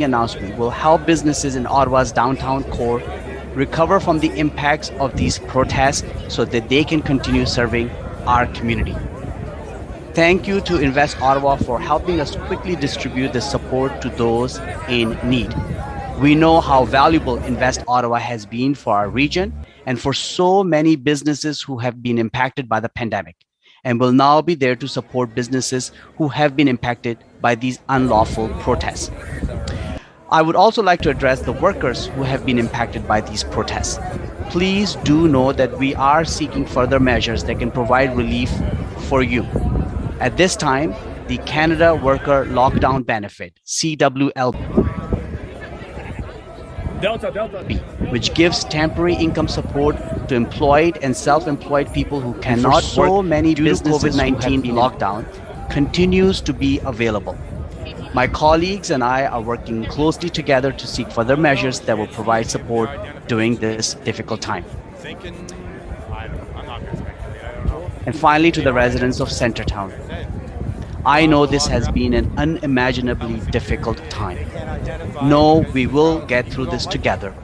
announcement will help businesses in Ottawa's downtown core recover from the impacts of these protests so that they can continue serving our community. Thank you to Invest Ottawa for helping us quickly distribute the support to those in need. We know how valuable Invest Ottawa has been for our region and for so many businesses who have been impacted by the pandemic, and will now be there to support businesses who have been impacted by these unlawful protests. I would also like to address the workers who have been impacted by these protests. Please do know that we are seeking further measures that can provide relief for you. At this time, the Canada Worker Lockdown Benefit, CWLB, which gives temporary income support to employed and self-employed people who cannot work so many due to COVID-19 lockdown, continues to be available. My colleagues and I are working closely together to seek further measures that will provide support during this difficult time. And finally, to the residents of Centretown, I know this has been an unimaginably difficult time. No, we will get through this together,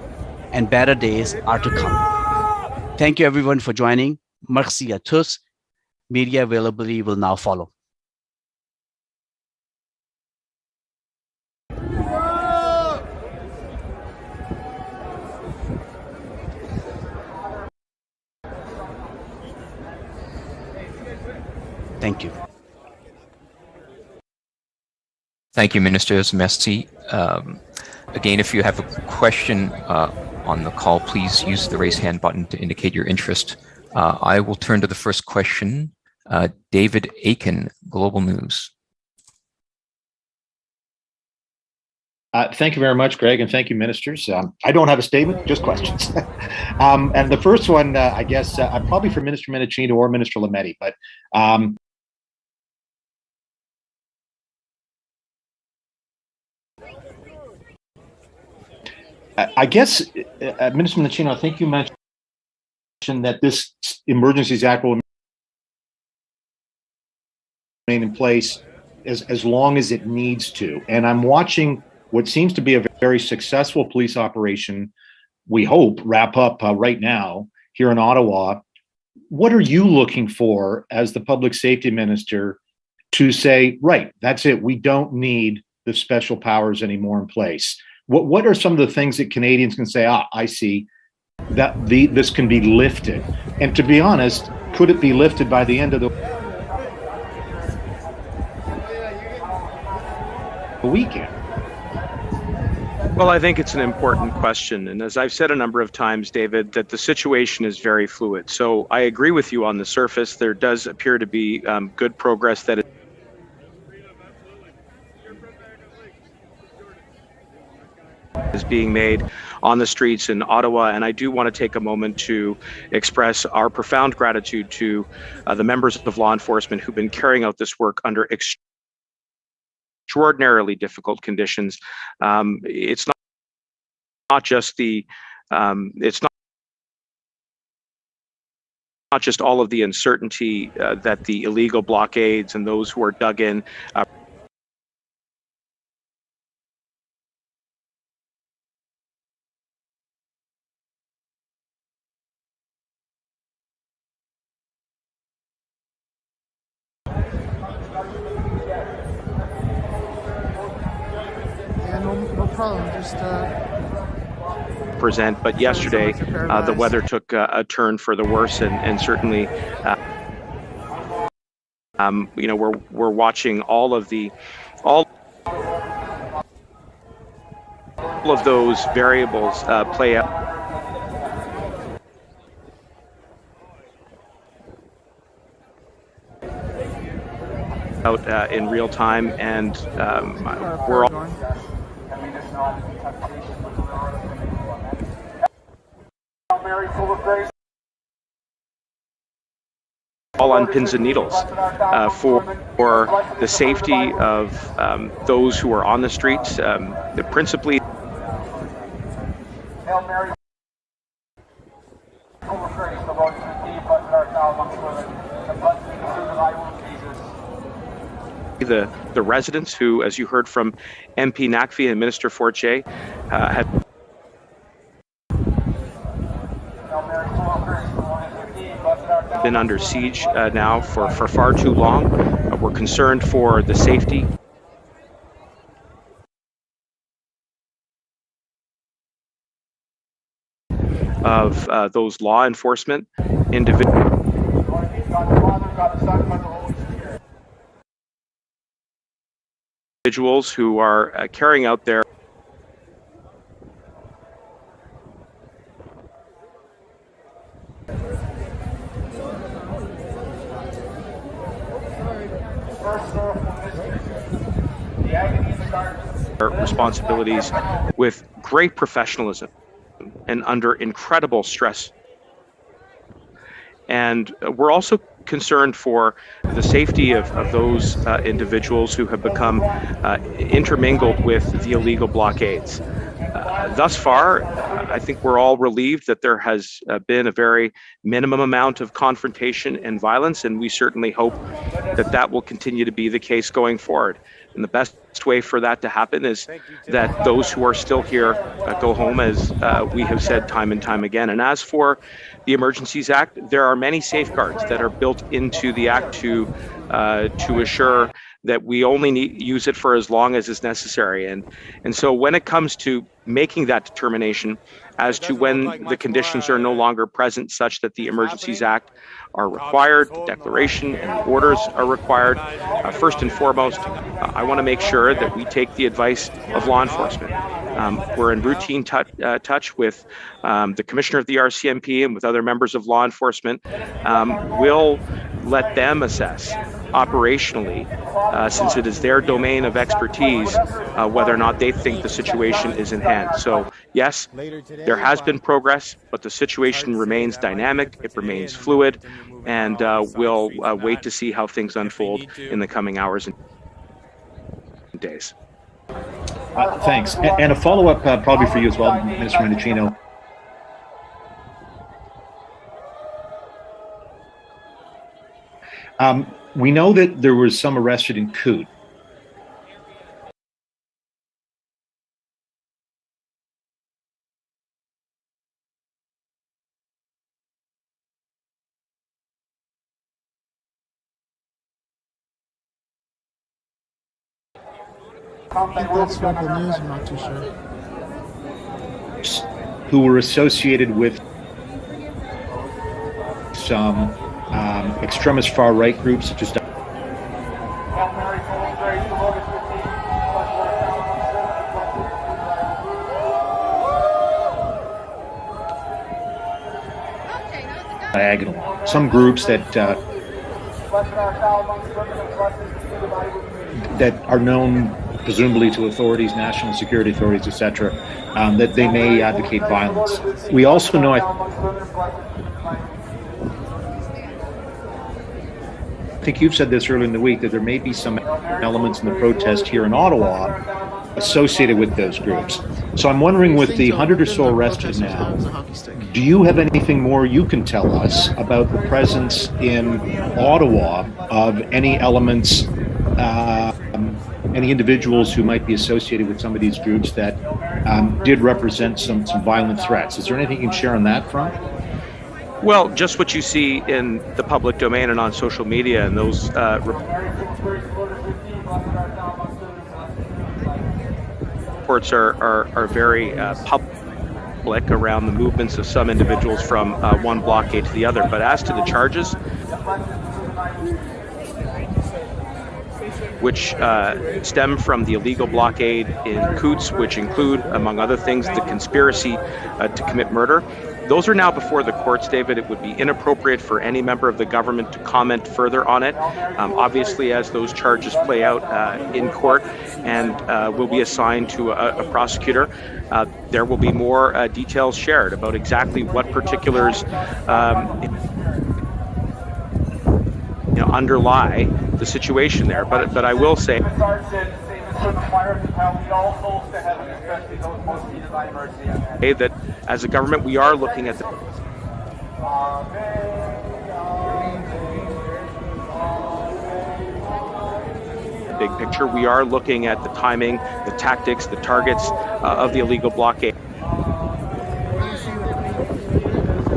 and better days are to come. Thank you everyone for joining. Merci à tous. Media availability will now follow. Thank you. Thank you, Ministers. Merci. Again, if you have a question on the call, please use the raise hand button to indicate your interest. I will turn to the first question. David Aiken, Global News. Thank you very much, Greg, and thank you, Ministers. I don't have a statement, just questions. And the first one, I guess, probably for Minister Menachino or Minister Lametti, but I guess, Minister Menachino, I think you mentioned that this Emergencies Act will remain in place as long as it needs to. And I'm watching what seems to be a very successful police operation, we hope, wrap up right now here in Ottawa. What are you looking for as the public safety minister to say, right, that's it, we don't need the special powers anymore in place? What are some of the things that Canadians can say, I see, that this can be lifted? And to be honest, could it be lifted by the end of the weekend? Well, I think it's an important question. And as I've said a number of times, David, that the situation is very fluid. So I agree with you on the surface. There does appear to be good progress that is being made on the streets in Ottawa. And I do want to take a moment to express our profound gratitude to the members of law enforcement who've been carrying out this work under extraordinarily difficult conditions. It's not just the it's not just all of the uncertainty that the illegal blockades and those who are dug in No problem. Just present. But yesterday, the weather took a turn for the worse, and certainly, you know, we're watching all of those variables play out. In real time, and we're all on pins and needles for the safety of those who are on the streets, principally the residents who, as you heard from MP Nakvi and Minister Fortier, had been under siege now for far too long. We're concerned for the safety of those law enforcement individuals who are carrying out their responsibilities with great professionalism and under incredible stress. And we're also concerned for the safety of those individuals who have become intermingled with the illegal blockades. Thus far, I think we're all relieved that there has been a very minimum amount of confrontation and violence, and we certainly hope that that will continue to be the case going forward. And the best way for that to happen is that those who are still here go home, as we have said time and time again. And as for the Emergencies Act, there are many safeguards that are built into the Act to assure that we only use it for as long as is necessary. And so when it comes to making that determination as to when the conditions are no longer present such that the Emergencies Act are required, the declaration and the orders are required, first and foremost, I want to make sure that we take the advice of law enforcement. We're in routine touch with the Commissioner of the RCMP and with other members of law enforcement. We'll let them assess operationally, since it is their domain of expertise, whether or not they think the situation is in hand. So yes, there has been progress, but the situation remains dynamic, it remains fluid, and we'll wait to see how things unfold in the coming hours and days. Thanks. And a follow-up probably for you as well, Minister Mendicino. We know that there was some arrested in Coot. I think that's local news. I'm not too sure. Who were associated with some extremist far-right groups, such as diagonal. Some groups that are known presumably to authorities, national security authorities, etc., that they may advocate violence. We also know, I think you've said this earlier in the week, that there may be some elements in the protest here in Ottawa associated with those groups. So I'm wondering, with the 100 or so arrested now, do you have anything more you can tell us about the presence in Ottawa of any elements, any individuals who might be associated with some of these groups that did represent some violent threats? Is there anything you can share on that front? Well, just what you see in the public domain and on social media, and those reports are very public around the movements of some individuals from one blockade to the other. But as to the charges, which stem from the illegal blockade in Coutts, which include, among other things, the conspiracy to commit murder, those are now before the courts, David. It would be inappropriate for any member of the government to comment further on it. Obviously, as those charges play out in court and will be assigned to a prosecutor, there will be more details shared about exactly what particulars underlie the situation there. But I will say that as a government, we are looking at big picture. We are looking at the timing, the tactics, the targets of the illegal blockade.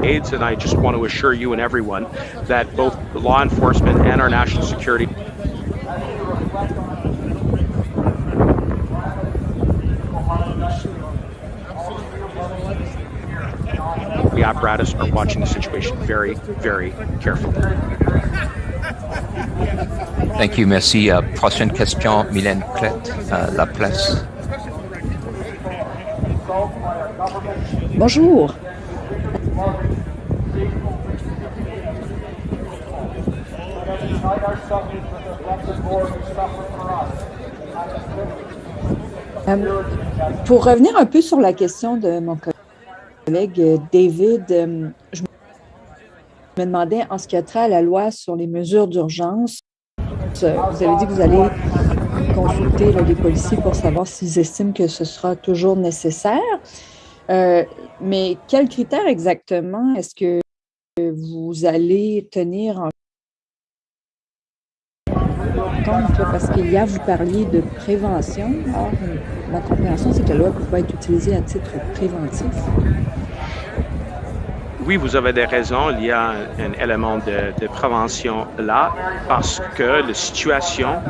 And I just want to assure you and everyone that both law enforcement and our national security the apparatus are watching the situation very, very carefully. Thank you, merci. Prochaine question, Mylène Clette, La Place. Bonjour. Pour revenir un peu sur la question de mon collègue David, je me demandais en ce qui a trait à la loi sur les mesures d'urgence, vous avez dit que vous allez consulter les policiers pour savoir s'ils estiment que ce sera toujours nécessaire. Mais quels critères exactement est-ce que vous allez tenir en compte? Parce qu'hier, vous parliez de prévention. Or, ma compréhension, c'est que la loi ne peut pas être utilisée à titre préventif. Oui, vous avez des raisons. Il y a un élément de prévention là parce que la situation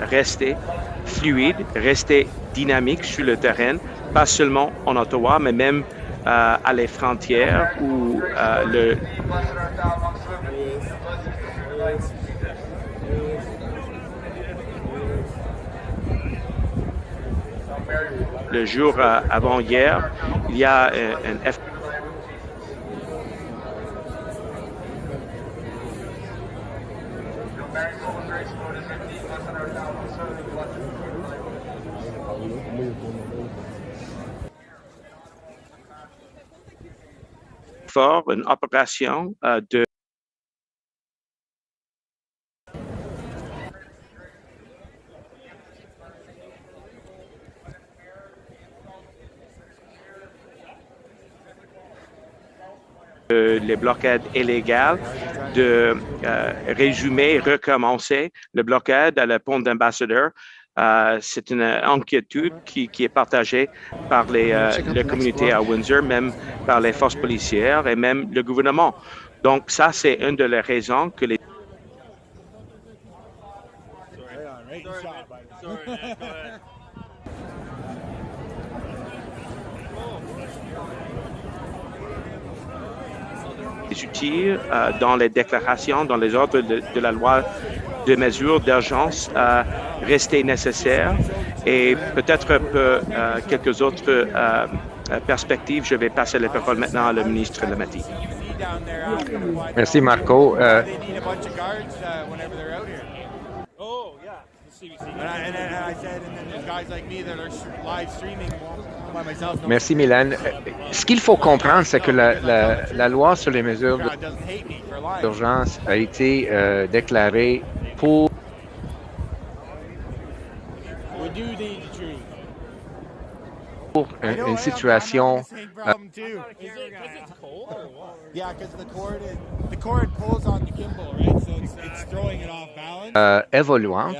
restait fluide, restait dynamique sur le terrain, pas seulement en Ottawa, mais même à les frontières où le jour avant hier, il y a un une opération de les blocades illégales, de résumer, recommencer le blocade à la pont d'Ambassadeur. C'est une inquiétude qui est partagée par la communauté à Windsor, même par les forces policières et même le gouvernement. Donc ça, c'est une de les raisons que les outils dans les déclarations, dans les ordres de la loi de mesures d'urgence rester nécessaires et peut-être quelques autres perspectives. Je vais passer la parole maintenant à le ministre Lametti. Merci Marco. Merci Mylène. Ce qu'il faut comprendre, c'est que la loi sur les mesures d'urgence a été déclarée pour une situation évoluante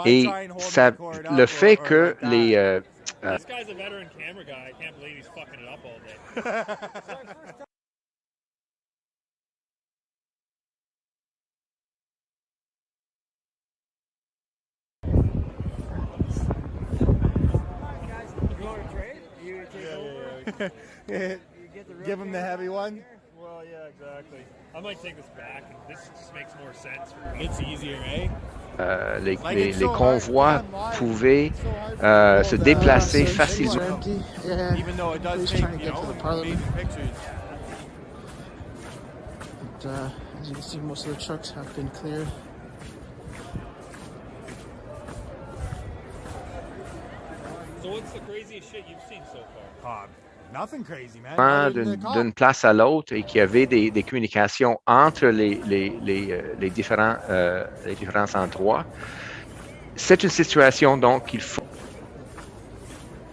et ça, le fait que les This guy's a veteran camera guy. I can't believe he's fucking it up all day. Give him the heavy one. Well, yeah, exactly. I might take this back. This just makes more sense. It's easier, eh? Les convois pouvaient se déplacer facilement. Even though it does take, amazing pictures. As you can see, most of the trucks have been cleared. So what's the craziest shit you've seen so far? Nothing crazy, man. D'une place à l'autre et qu'il y avait des communications entre les différents endroits. C'est une situation donc qu'il faut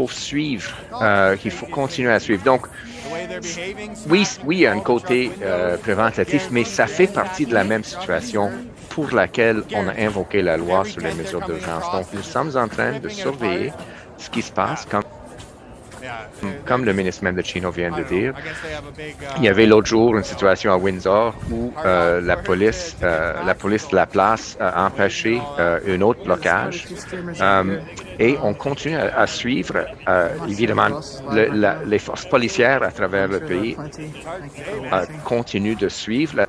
suivre, qu'il faut continuer à suivre. Donc, oui, il y a un côté préventatif, mais ça fait partie de la même situation pour laquelle on a invoqué la loi sur les mesures d'urgence. Donc, nous sommes en train de surveiller ce qui se passe, comme le ministre Mendocino vient de dire. Il y avait l'autre jour une situation à Windsor où la police de la place a empêché un autre blocage. Et on continue à suivre, évidemment, les forces policières à travers le pays continuent de suivre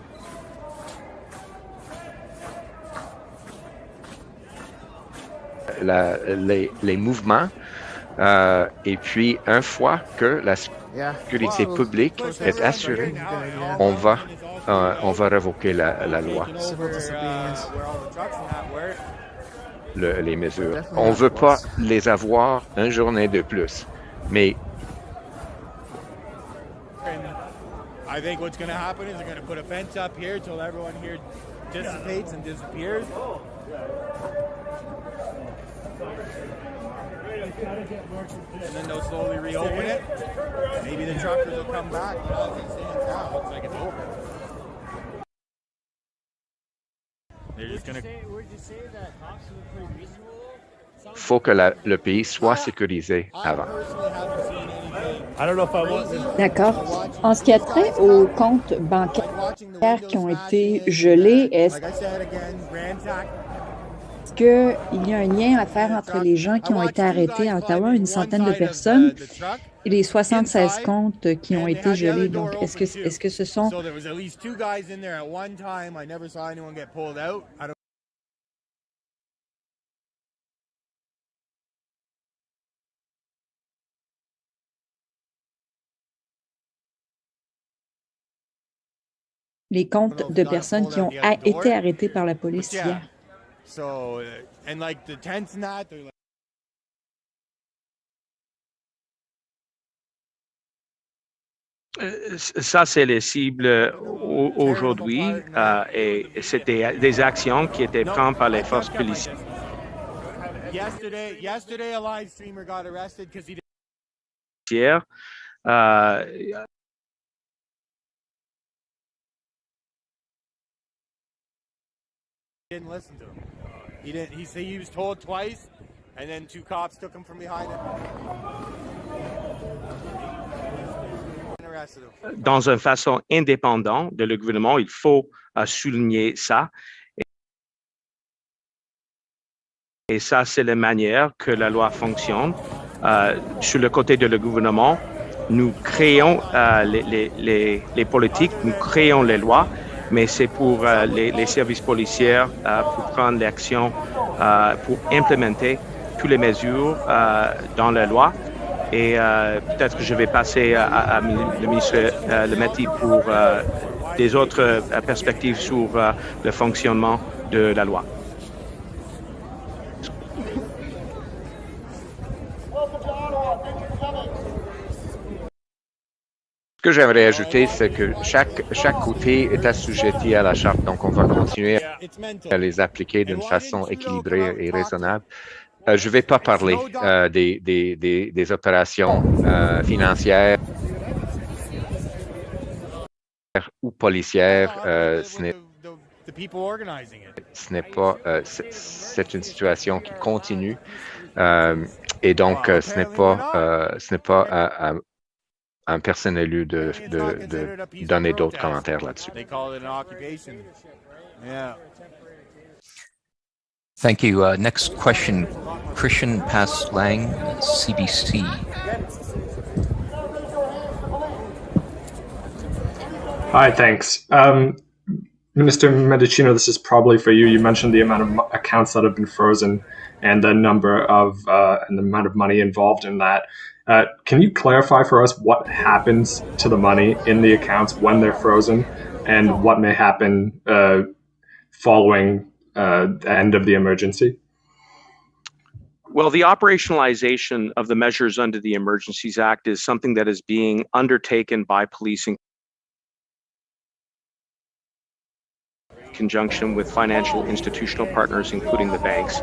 les mouvements. Et puis, une fois que la sécurité publique est assurée, on va révoquer la loi, les mesures. On ne veut pas les avoir une journée de plus, mais I think what's going to happen is they're going to put a fence up here till everyone here dissipates and disappears. And then they'll slowly reopen it. Maybe the truckers will come back, but as it stands now, it looks like it's open. They're just going to... Would you say that cops are pretty reasonable? faut que le pays soit sécurisé avant. D'accord. En ce qui a trait aux comptes bancaires qui ont été gelés, est-ce qu'il y a un lien à faire entre les gens qui ont été arrêtés à Ottawa, une centaine de personnes, et les 76 comptes qui ont été gelés? Donc, est-ce que ce sont... les comptes de personnes qui ont été arrêtées par la police hier? Ça, c'est les cibles aujourd'hui et c'est des actions qui étaient prises par les forces policières. Yesterday, a live streamer got arrested because he didn't listen to him. He didn't. He was told twice, and then two cops took him from behind him. Dans une façon indépendante de le gouvernement, il faut souligner ça. Et ça, c'est la manière que la loi fonctionne. Sur le côté de le gouvernement, nous créons les politiques, nous créons les lois, mais c'est pour les services policiers pour prendre l'action, pour implémenter toutes les mesures dans la loi. Et peut-être que je vais passer à le ministre Lemetti pour des autres perspectives sur le fonctionnement de la loi. Ce que j'aimerais ajouter, c'est que chaque côté est assujetti à la charte, donc on va continuer à les appliquer d'une façon équilibrée et raisonnable. Je ne vais pas parler des opérations financières ou policières. Ce n'est pas. C'est une situation qui continue et donc ce n'est pas à un personne élu de donner d'autres commentaires là-dessus. Thank you. Next question, Christian Pass-Lang, CBC. Hi, thanks. Minister Mendocino, this is probably for you. You mentioned the amount of accounts that have been frozen and the number of and the amount of money involved in that. Can you clarify for us what happens to the money in the accounts when they're frozen and what may happen following the end of the emergency? Well, the operationalization of the measures under the Emergencies Act is something that is being undertaken by police in conjunction with financial institutional partners, including the banks.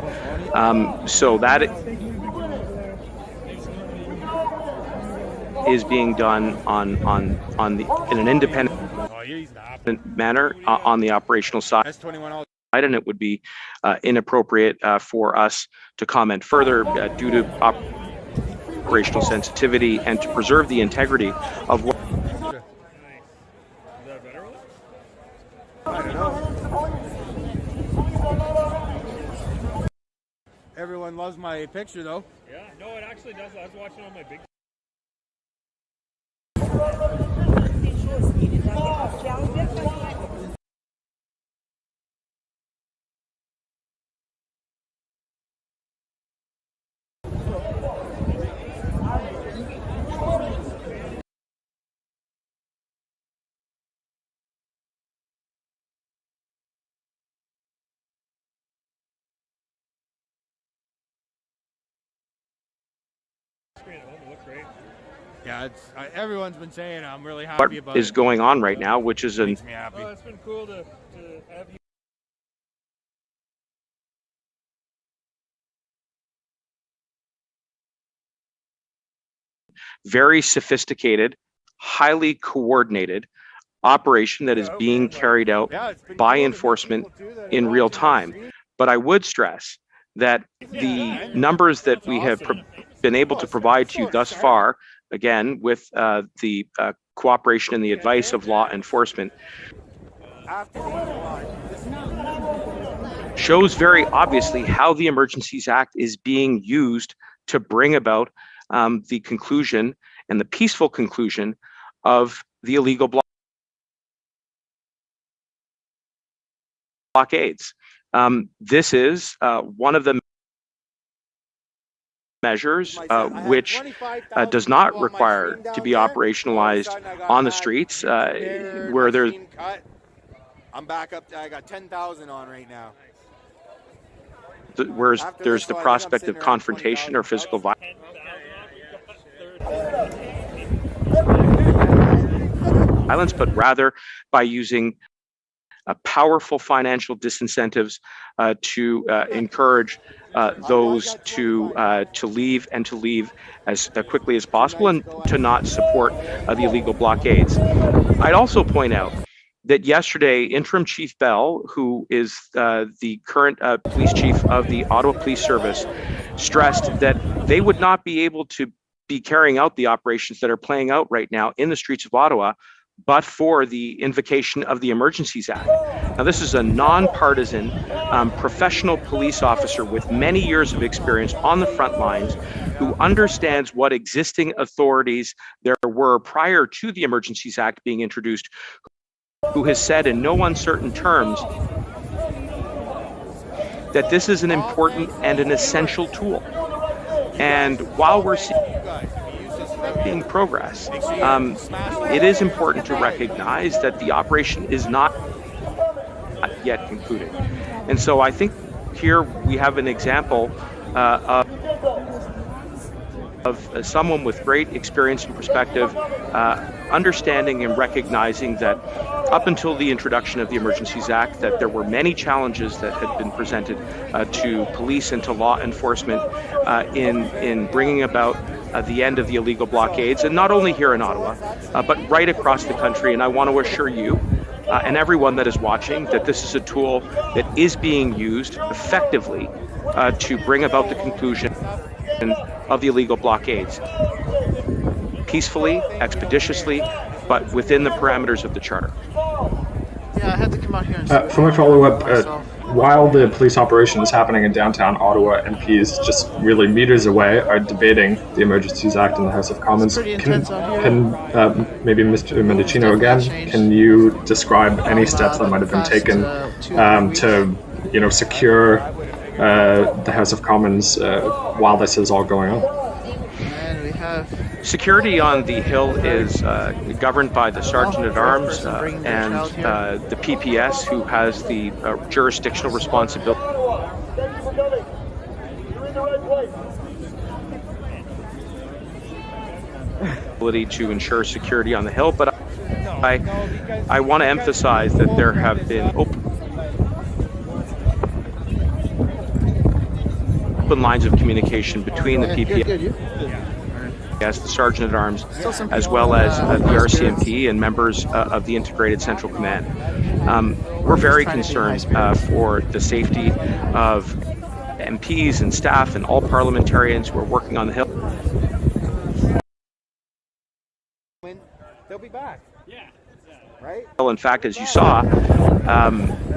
is being done in an independent manner on the operational side, and it would be inappropriate for us to comment further due to operational sensitivity and to preserve the integrity of what. I don't know. Everyone loves my picture though. Yeah, no, it actually does. I was watching on my big. Great. Yeah, everyone's been saying I'm really happy about what is going on right now, which is makes me happy. Oh, it's been cool to have you. Very sophisticated, highly coordinated operation that is being carried out by enforcement in real time. But I would stress that the numbers that we have been able to provide to you thus far, again, with the cooperation and the advice of law enforcement, shows very obviously how the Emergencies Act is being used to bring about the conclusion and the peaceful conclusion of the illegal blockades. This is one of the measures which does not require to be operationalized on the streets where there's. I'm back up. I got 10,000 on right now. Whereas there's the prospect of confrontation or physical violence, but rather by using powerful financial disincentives to encourage those to leave and to leave as quickly as possible and to not support the illegal blockades. I'd also point out that yesterday, Interim Chief Bell, who is the current police chief of the Ottawa Police Service, stressed that they would not be able to be carrying out the operations that are playing out right now in the streets of Ottawa, but for the invocation of the Emergencies Act. Now, this is a nonpartisan, professional police officer with many years of experience on the front lines who understands what existing authorities there were prior to the Emergencies Act being introduced, who has said in no uncertain terms that this is an important and an essential tool. And while we're seeing progress, it is important to recognize that the operation is not yet concluded. And so I think here we have an example of someone with great experience and perspective, understanding and recognizing that up until the introduction of the Emergencies Act, that there were many challenges that had been presented to police and to law enforcement in bringing about the end of the illegal blockades, and not only here in Ottawa, but right across the country. And I want to assure you and everyone that is watching that this is a tool that is being used effectively to bring about the conclusion of the illegal blockades peacefully, expeditiously, but within the parameters of the Charter. Yeah, I had to come out here and for my follow-up, while the police operation is happening in downtown Ottawa, MPs just really meters away are debating the Emergencies Act in the House of Commons. Can maybe Mr. Mendicino again, can you describe any steps that might have been taken to secure the House of Commons while this is all going on? And we have Security on the Hill is governed by the Sergeant at Arms and the PPS, who has the jurisdictional responsibility to ensure security on the Hill. But I want to emphasize that there have been open lines of communication between the PPS as the Sergeant at Arms, as well as the RCMP and members of the Integrated Central Command. We're very concerned for the safety of MPs and staff and all parliamentarians who are working on the Hill. They'll be back. Yeah. Right? In fact, as you saw,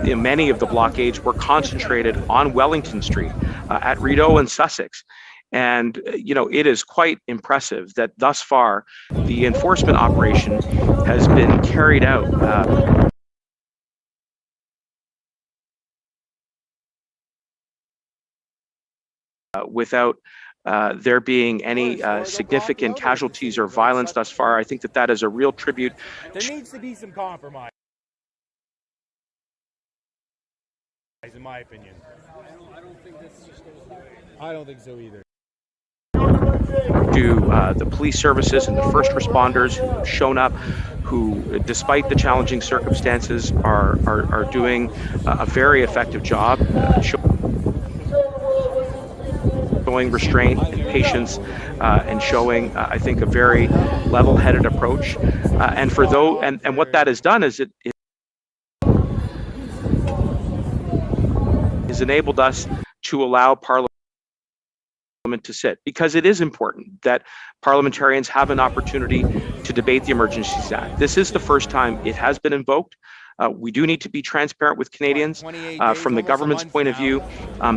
many of the blockades were concentrated on Wellington Street, at Rideau and Sussex. And, it is quite impressive that thus far the enforcement operation has been carried out without there being any significant casualties or violence thus far. I think that is a real tribute. There needs to be some compromise, in my opinion. I don't think this just goes away. I don't think so either. To the police services and the first responders who have shown up, who, despite the challenging circumstances, are doing a very effective job, showing restraint and patience, and showing, I think, a very level-headed approach. And for those, and what that has done is it has enabled us to allow Parliament to sit, because it is important that parliamentarians have an opportunity to debate the Emergencies Act. This is the first time it has been invoked. We do need to be transparent with Canadians. From the government's point of view,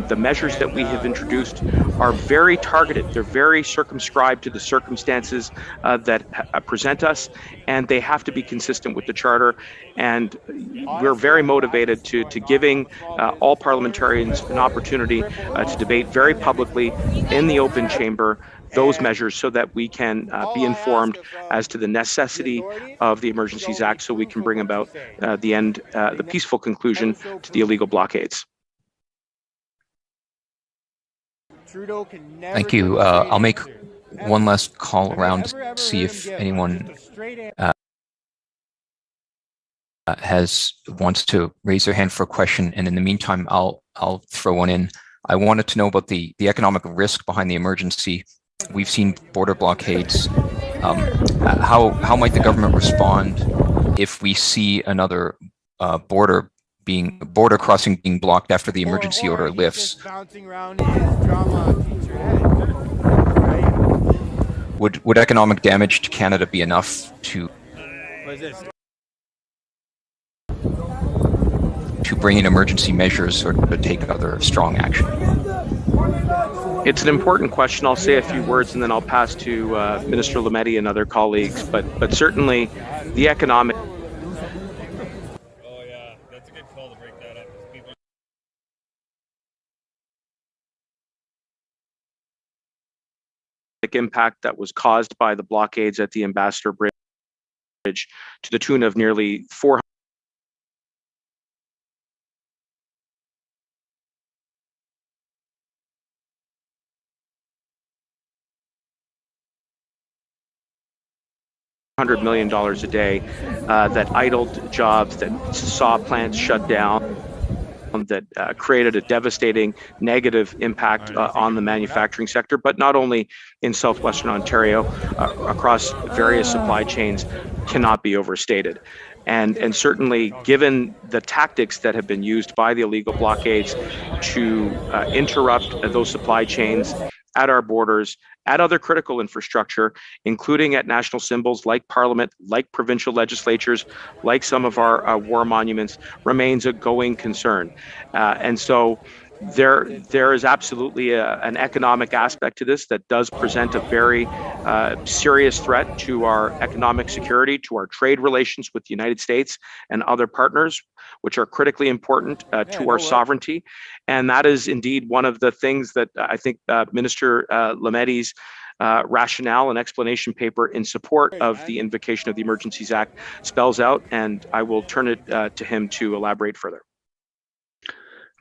the measures that we have introduced are very targeted. They're very circumscribed to the circumstances that present us, and they have to be consistent with the Charter. And we're very motivated to giving all parliamentarians an opportunity to debate very publicly in the open chamber those measures, so that we can be informed as to the necessity of the Emergencies Act, so we can bring about the peaceful conclusion to the illegal blockades. Thank you. I'll make one last call around to see if anyone wants to raise their hand for a question, and in the meantime, I'll throw one in. I wanted to know about the economic risk behind the emergency. We've seen border blockades. How might the government respond if we see another border crossing being blocked after the emergency order lifts? Would economic damage to Canada be enough to bring in emergency measures or to take other strong action? It's an important question. I'll say a few words and then I'll pass to Minister Lametti and other colleagues. But certainly the economic That's a good call to break that up. People impact that was caused by the blockades at the Ambassador Bridge to the tune of nearly $400 million a day, that idled jobs, that saw plants shut down, that created a devastating negative impact on the manufacturing sector, but not only in southwestern Ontario, across various supply chains, cannot be overstated. And certainly, given the tactics that have been used by the illegal blockades to interrupt those supply chains at our borders, at other critical infrastructure, including at national symbols like Parliament, like provincial legislatures, like some of our war monuments, remains a going concern. And so there is absolutely an economic aspect to this that does present a very serious threat to our economic security, to our trade relations with the United States and other partners, which are critically important to our sovereignty. And that is indeed one of the things that I think Minister Lametti's rationale and explanation paper in support of the invocation of the Emergencies Act spells out, and I will turn it to him to elaborate further.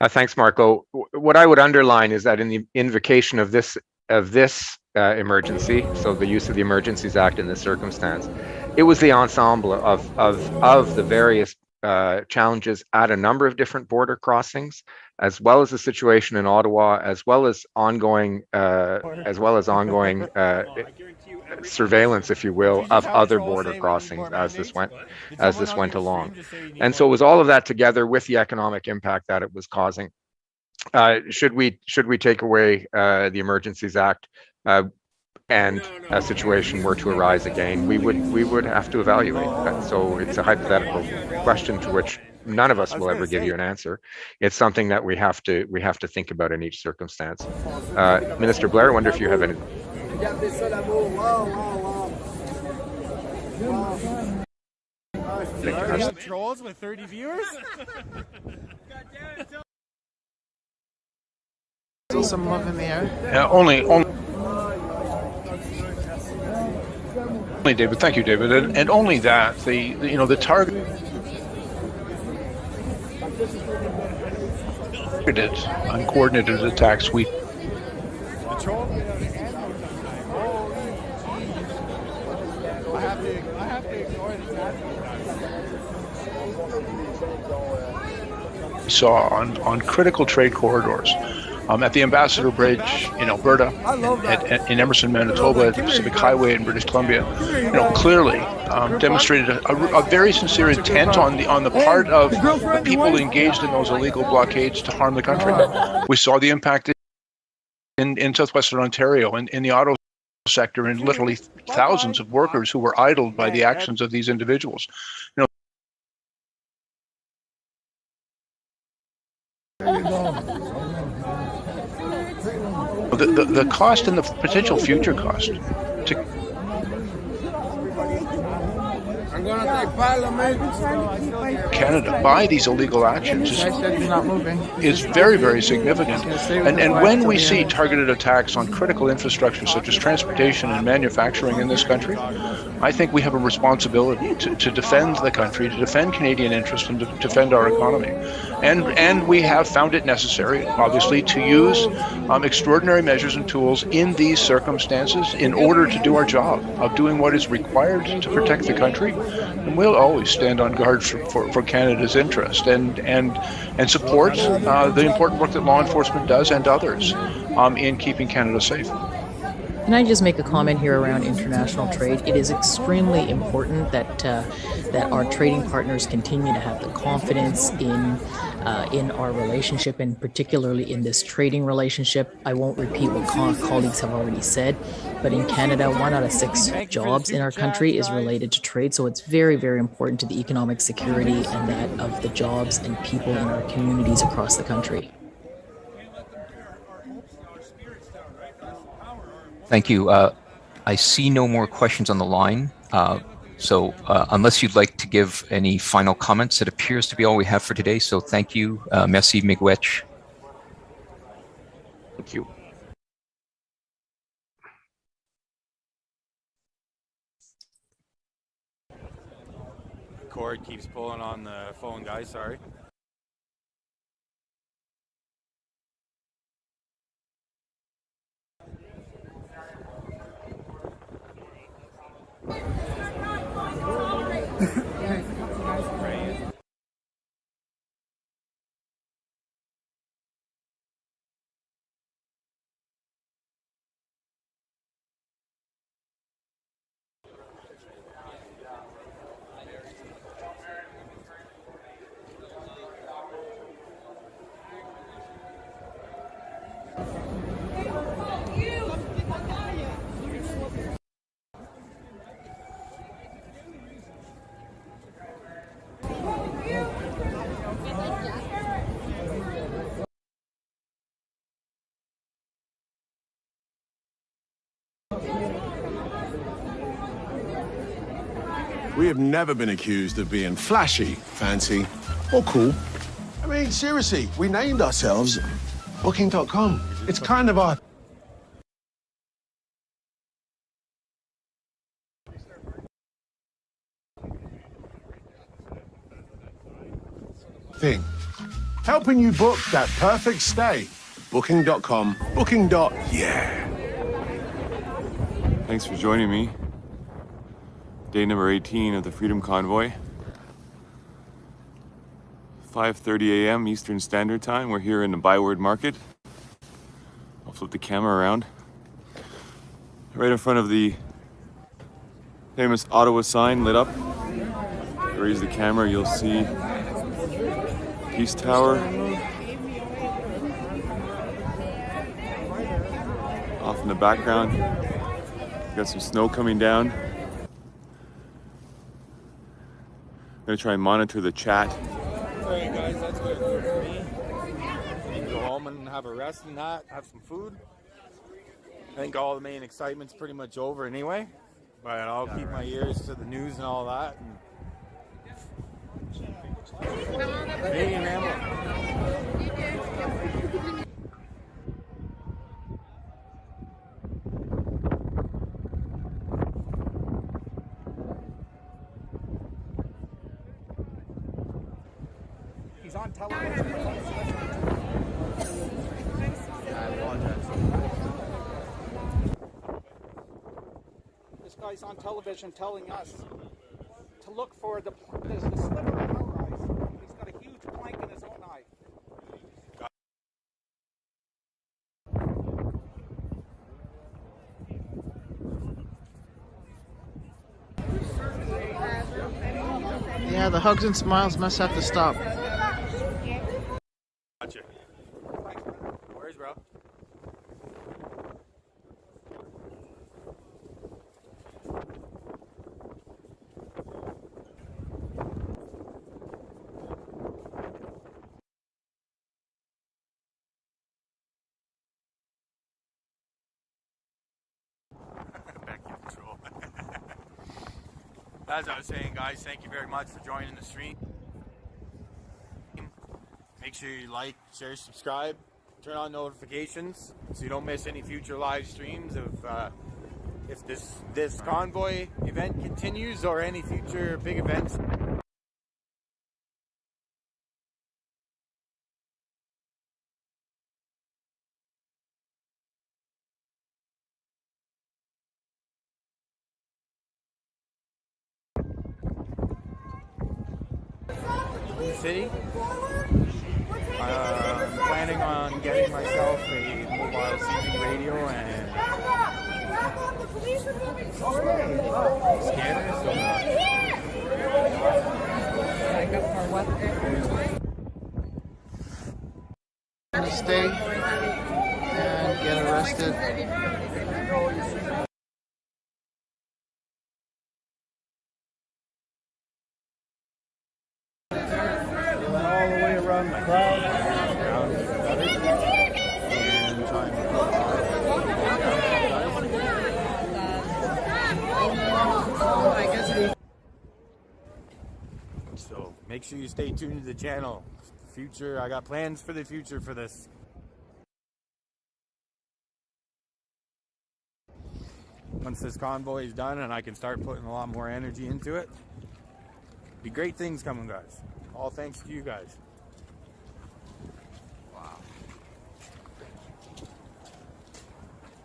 Thanks, Marco. What I would underline is that in the invocation of this emergency, so the use of the Emergencies Act in this circumstance, it was the ensemble of the various challenges at a number of different border crossings, as well as the situation in Ottawa, as well as ongoing surveillance, if you will, of other border crossings as this went along. And so it was all of that together with the economic impact that it was causing. Should we take away the Emergencies Act and a situation were to arise again, we would have to evaluate that. So it's a hypothetical question to which none of us will ever give you an answer. It's something that we have to think about in each circumstance. Minister Blair, I wonder if you have any. Trolls with 30 viewers? Still some love in the air. Only, David. Thank you, David. And only that the targeted uncoordinated attacks we. Saw on critical trade corridors, at the Ambassador Bridge in Alberta, in Emerson, Manitoba, at the Pacific Highway in British Columbia, clearly demonstrated a very sincere intent on the part of the people engaged in those illegal blockades to harm the country. We saw the impact in southwestern Ontario in the auto sector, and literally thousands of workers who were idled by the actions of these individuals. The cost and the potential future cost to Canada by these illegal actions is very, very significant. And when we see targeted attacks on critical infrastructure such as transportation and manufacturing in this country, I think we have a responsibility to defend the country, to defend Canadian interests, and to defend our economy. And we have found it necessary, obviously, to use extraordinary measures and tools in these circumstances in order to do our job of doing what is required to protect the country. And we'll always stand on guard for Canada's interest and support the important work that law enforcement does and others in keeping Canada safe. Can I just make a comment here around international trade? It is extremely important that our trading partners continue to have the confidence in our relationship, and particularly in this trading relationship. I won't repeat what colleagues have already said, but in Canada, 1 out of 6 jobs in our country is related to trade. So it's very, very important to the economic security and that of the jobs and people in our communities across the country. Thank you. I see no more questions on the line. So unless you'd like to give any final comments, it appears to be all we have for today. So thank you. Merci, miigwech. Thank you. Cord keeps pulling on the phone, guys. Sorry. We have never been accused of being flashy, fancy, or cool. I mean, seriously, we named ourselves Booking.com. It's kind of our thing. Helping you book that perfect stay. Booking.com. Yeah. Thanks for joining me. Day number 18 of the Freedom Convoy. 5:30 a.m. Eastern Standard Time. We're here in the Byward Market. I'll flip the camera around. Right in front of the famous Ottawa sign lit up. Raise the camera, you'll see Peace Tower. Off in the background. Got some snow coming down. I'm gonna try and monitor the chat. Alright guys, that's good for me. You can go home and have a rest and that, have some food. I think all the main excitement's pretty much over anyway. But I'll keep my ears to the news and all that. And Canadian Ramble. He's on television. I apologize. This guy's on television telling us to look for the sliver in our eyes. He's got a huge plank in his own eye. Yeah, the hugs and smiles must have to stop. Gotcha. No worries, bro. Back in control. As I was saying, guys, thank you very much for joining the stream. Make sure you like, share, subscribe, turn on notifications so you don't miss any future live streams of if this convoy event continues or any future big events. In the city. I'm planning on getting myself a mobile CB radio and scanner. Gonna stay and get arrested. All the way around the crowd and trying to so make sure you stay tuned to the channel. Future, I got plans for the future for this. Once this convoy is done and I can start putting a lot more energy into it, be great things coming, guys. All thanks to you guys. Wow.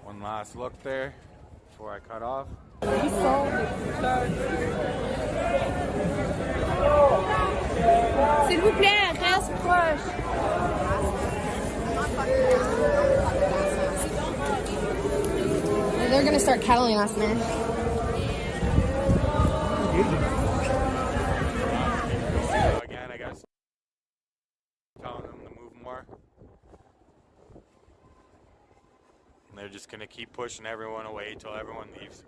One last look there before I cut off. S'il vous plaît, reste proche. They're gonna start kettling us, man. Again, I guess. Telling them to move more. And they're just gonna keep pushing everyone away till everyone leaves.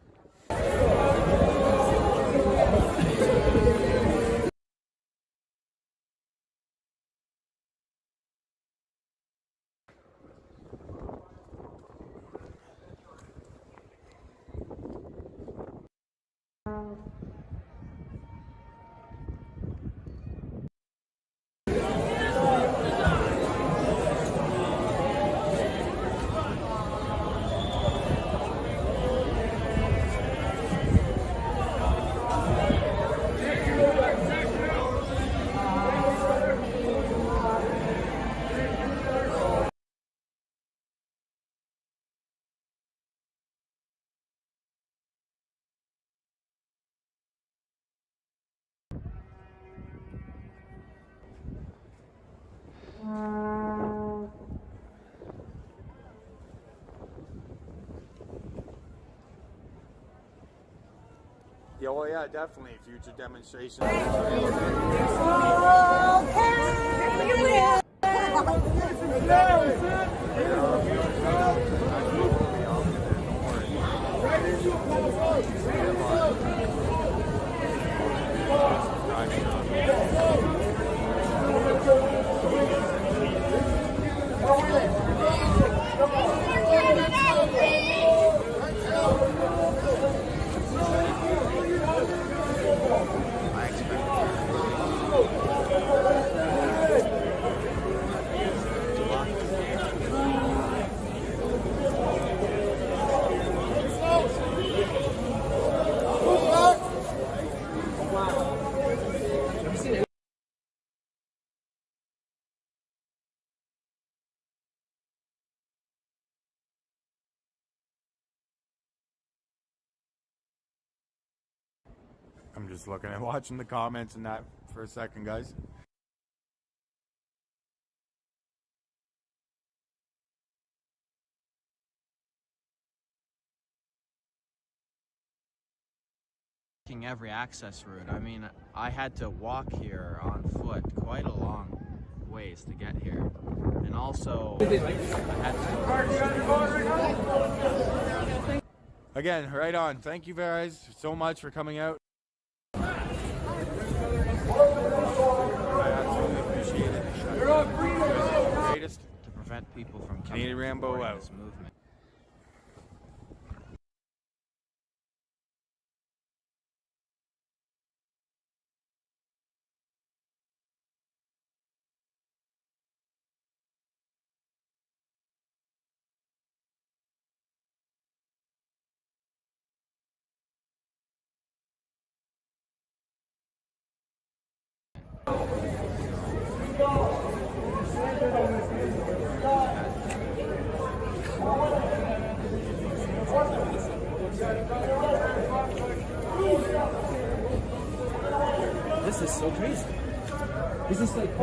Yeah, well, yeah, definitely. Future demonstrations. I'm just looking at watching the comments and that for a second, guys. Every access route. I mean, I had to walk here on foot quite a long ways to get here, and also I had to... Again, right on. Thank you guys so much for coming out. I absolutely appreciate it. Greatest to prevent people from Canadian Rambo out. This movement. This is so crazy. Is this like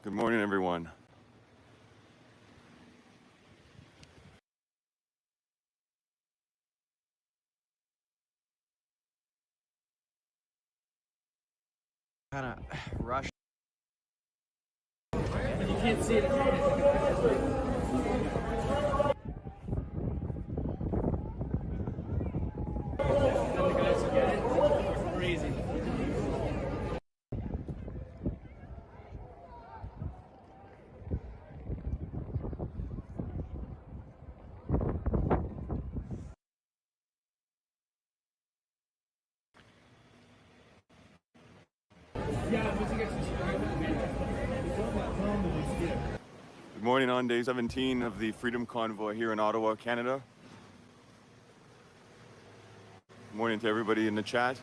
Good morning, everyone. Kind of rush. You can't see it. Crazy. Good morning on day 17 of the Freedom Convoy here in Ottawa, Canada. Good morning to everybody in the chat.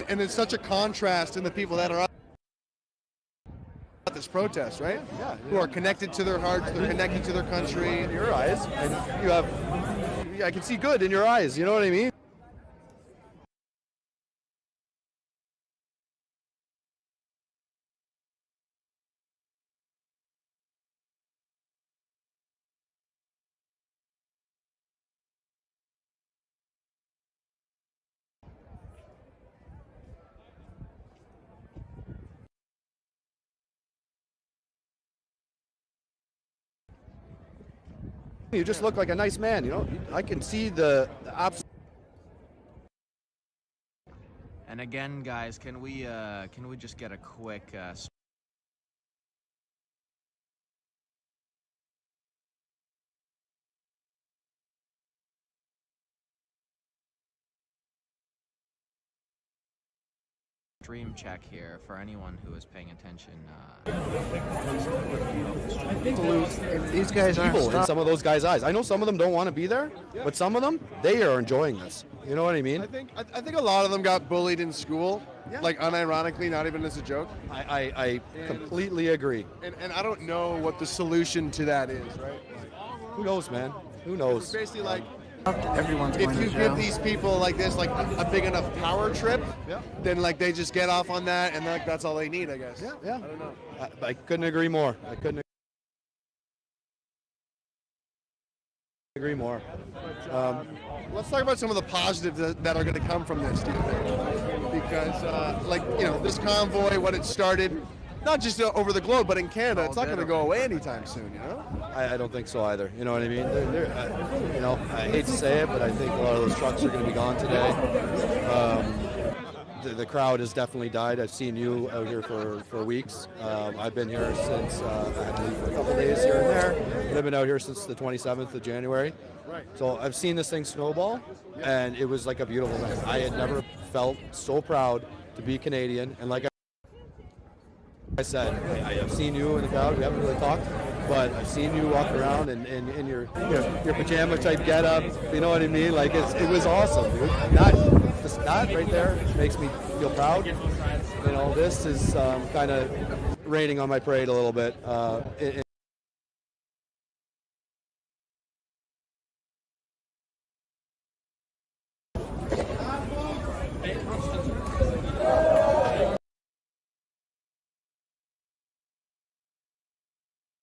And it's such a contrast in the people that are at this protest, right? Yeah. Who are connected to their hearts, they're connected to their country. In your eyes, and you have, I can see good in your eyes, you know what I mean? You just look like a nice man, you know? I can see the absolute... again, guys, can we just get a quick stream check here for anyone who is paying attention? These guys are evil in some of those guys' eyes. I know some of them don't want to be there, but some of them, they are enjoying this. You know what I mean? I think a lot of them got bullied in school, like unironically, not even as a joke. I completely agree. And I don't know what the solution to that is, right? Who knows, man? Who knows? It's basically like, Everyone's if going you to jail. give these people like this, like a big enough power trip, then like they just get off on that, and like that's all they need, I guess. Yeah. I don't know. I couldn't agree more. I couldn't agree more. Let's talk about some of the positives that are going to come from this, do you think? Because, like, you know, this convoy, what it started, not just over the globe, but in Canada, it's not going to go away anytime soon, you know? I don't think so either. You know what I mean? You know, I hate to say it, but I think a lot of those trucks are going to be gone today. The crowd has definitely died. I've seen you out here for weeks. I've been here since I had to leave for a couple days here and there. And I've been out here since the 27th of January. Right. So I've seen this thing snowball, and it was like a beautiful thing. I had never felt so proud to be Canadian. And like I said, I've seen you in the crowd. We haven't really talked, but I've seen you walk around in your pajama type getup. You know what I mean? Like it was awesome, dude. That right there makes me feel proud. You know, this is kind of raining on my parade a little bit.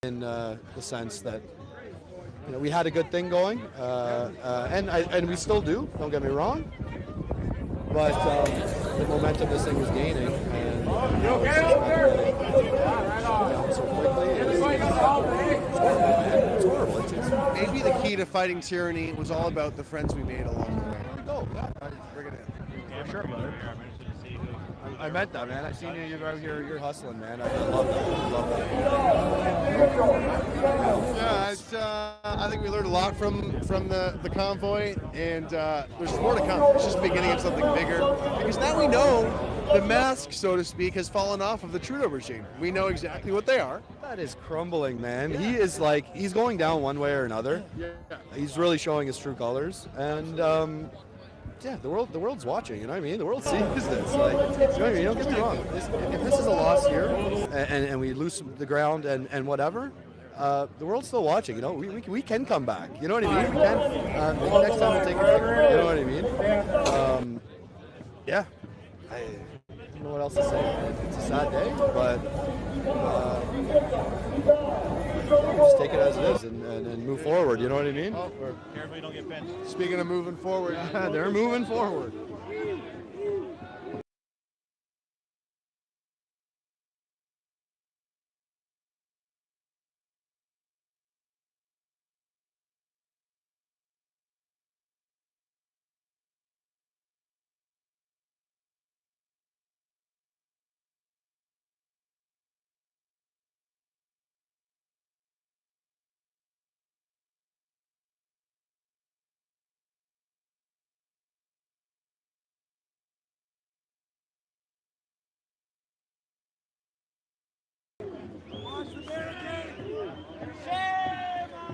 In the sense that, you know, we had a good thing going, and we still do. Don't get me wrong, but the momentum this thing was gaining, and you know, down so quickly. It's horrible. Maybe the key to fighting tyranny was all about the friends we made along the way. Bring it in. For sure, brother. I meant that, man. I seen you out here. You're hustling, man. I love that. Yeah, I think we learned a lot from the convoy, and there's more to come. It's just the beginning of something bigger, because now we know the mask, so to speak, has fallen off of the Trudeau regime. We know exactly what they are. That is crumbling, man. He is like, he's going down one way or another. Yeah. He's really showing his true colors, and yeah, the world's watching. You know what I mean? The world sees this. Like, you know what I mean? Don't get me wrong. If this is a loss here, and we lose the ground and whatever, the world's still watching. You know, we can come back. You know what I mean? We can. Maybe next time we'll take a break. You know what I mean? Yeah. I don't know what else to say. It's a sad day, but just take it as it is and move forward. You know what I mean? Everybody don't get bent. Speaking of moving forward, they're moving forward.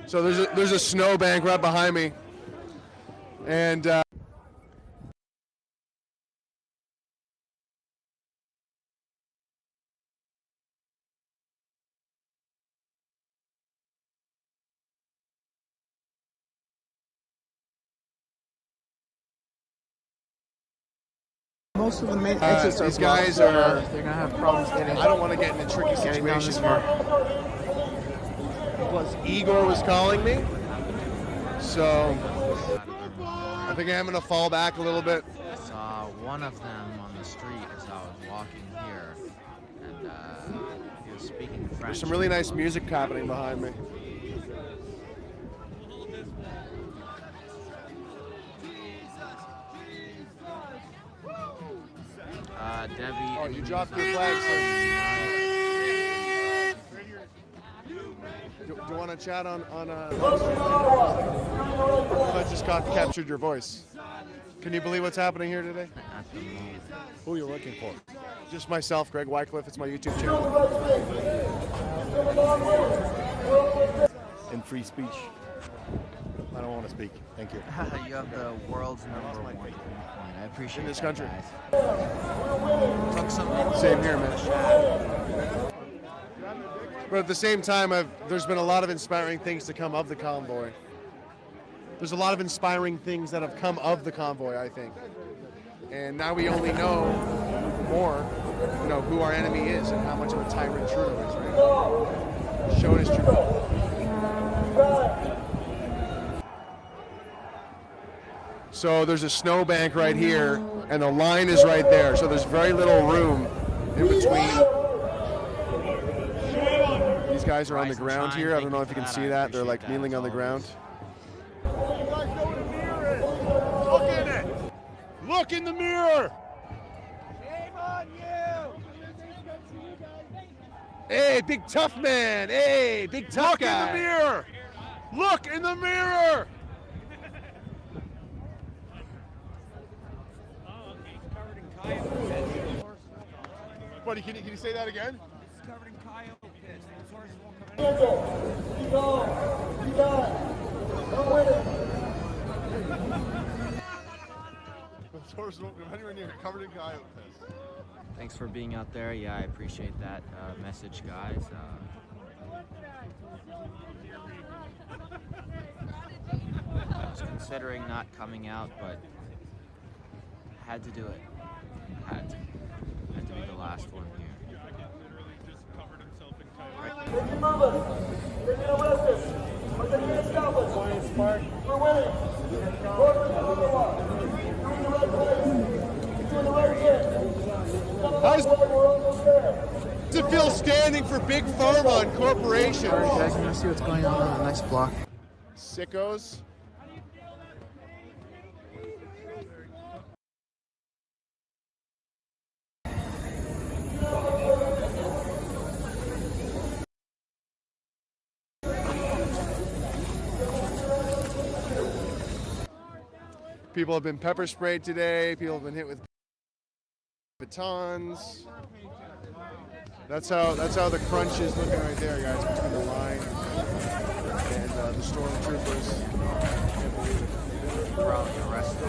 So there's a snowbank right behind me, and Most of the main exits are these guys are. They're gonna have problems getting. I don't want to get in a tricky situation here. Plus, Igor was calling me, so I think I'm gonna fall back a little bit. I saw one of them on the street as I was walking here, and he was speaking French. There's some really nice music happening behind me. Debbie. Oh, you dropped your flag, sir. Do you want to chat on I just captured your voice. Can you believe what's happening here today? At the moment. Who are you looking for? Just myself, Greg Wycliffe. It's my YouTube channel. In free speech. I don't want to speak. Thank you. You have the world's #1 point. I appreciate in this that, country. guys. Took some Same here, man. But at the same time, there's been a lot of inspiring things to come of the convoy. There's a lot of inspiring things that have come of the convoy, I think. And now we only know more, who our enemy is and how much of a tyrant Trudeau is, right? Showing his true. So there's a snowbank right here, and the line is right there. So there's very little room in between. These guys are on the ground here. I don't know if you can see that. They're like kneeling on the ground. Look in it. Look in the mirror. Shame on you! Hey, big tough man. Hey, big tough Look guy. in the mirror. Look in the mirror. Buddy, can you say that again? It's covered in coyote piss. Those horses won't come Those horses won't come anywhere near. Covered in coyote piss. Thanks for being out there. Yeah, I appreciate that message, guys. I was considering not coming out, but had to do it. Had to be the last one here. How does it feel standing for big pharma and corporations? All right, guys, I'm gonna see what's going on a nice block. Sickos. People have been pepper sprayed today. People have been hit with batons. That's how the crunch is looking right there, guys, between the line and the stormtroopers. Can't believe it. Probably arrested.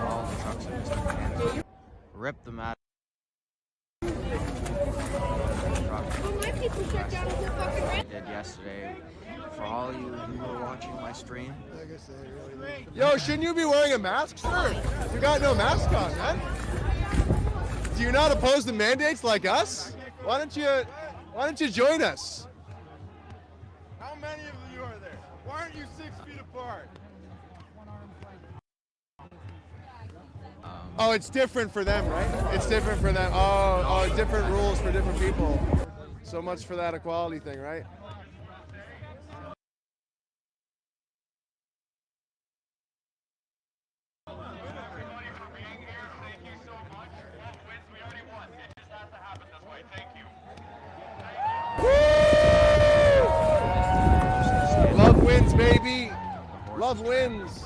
All the trucks are just rip them out. I did yesterday. For all you who were watching my stream. Yo, shouldn't you be wearing a mask, sir? You got no mask on, man. Do you not oppose the mandates like us? Why don't you join us? How many of you are there? Why aren't you 6 feet apart? Oh, it's different for them, right? It's different for them. Oh, different rules for different people. So much for that equality thing, right? Love wins, baby. Love wins.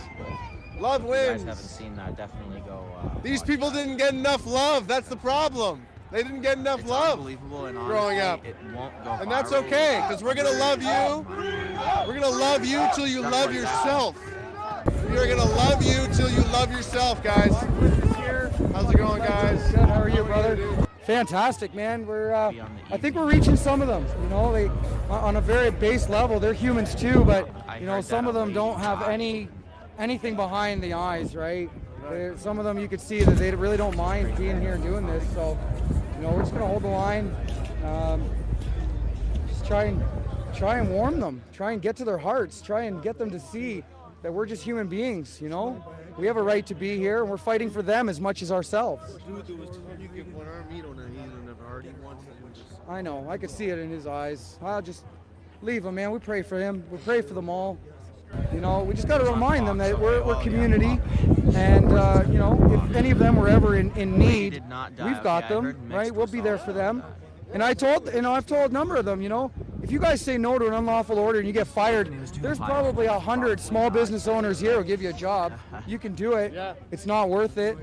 Love If you wins. guys haven't seen that, definitely go. These people didn't get enough love. That's the problem. They didn't get enough It's love unbelievable, and growing up. honestly, it won't go And that's viral. okay, because we're going to love you. We're going to love you till you love yourself. We're going to love you till you love yourself, guys. How's it going, guys? Good. How are you, brother? Fantastic, man. We're I think we're reaching some of them. You know, they on a very base level, they're humans too, but you know, some of them don't have anything behind the eyes, right? Some of them you could see that they really don't mind being here and doing this. So, you know, we're just gonna hold the line. Just try and warm them. Try and get to their hearts. Try and get them to see that we're just human beings. You know, we have a right to be here, and we're fighting for them as much as ourselves. I know. I could see it in his eyes. I'll just leave him, man. We pray for him. We pray for them all. You know, we just got to remind them that we're community, and you know, if any of them were ever in need, we've got them, right? We'll be there for them. And I've told a number of them, you know, if you guys say no to an unlawful order and you get fired, there's probably 100 small business owners here who'll give you a job. You can do it. It's not worth it.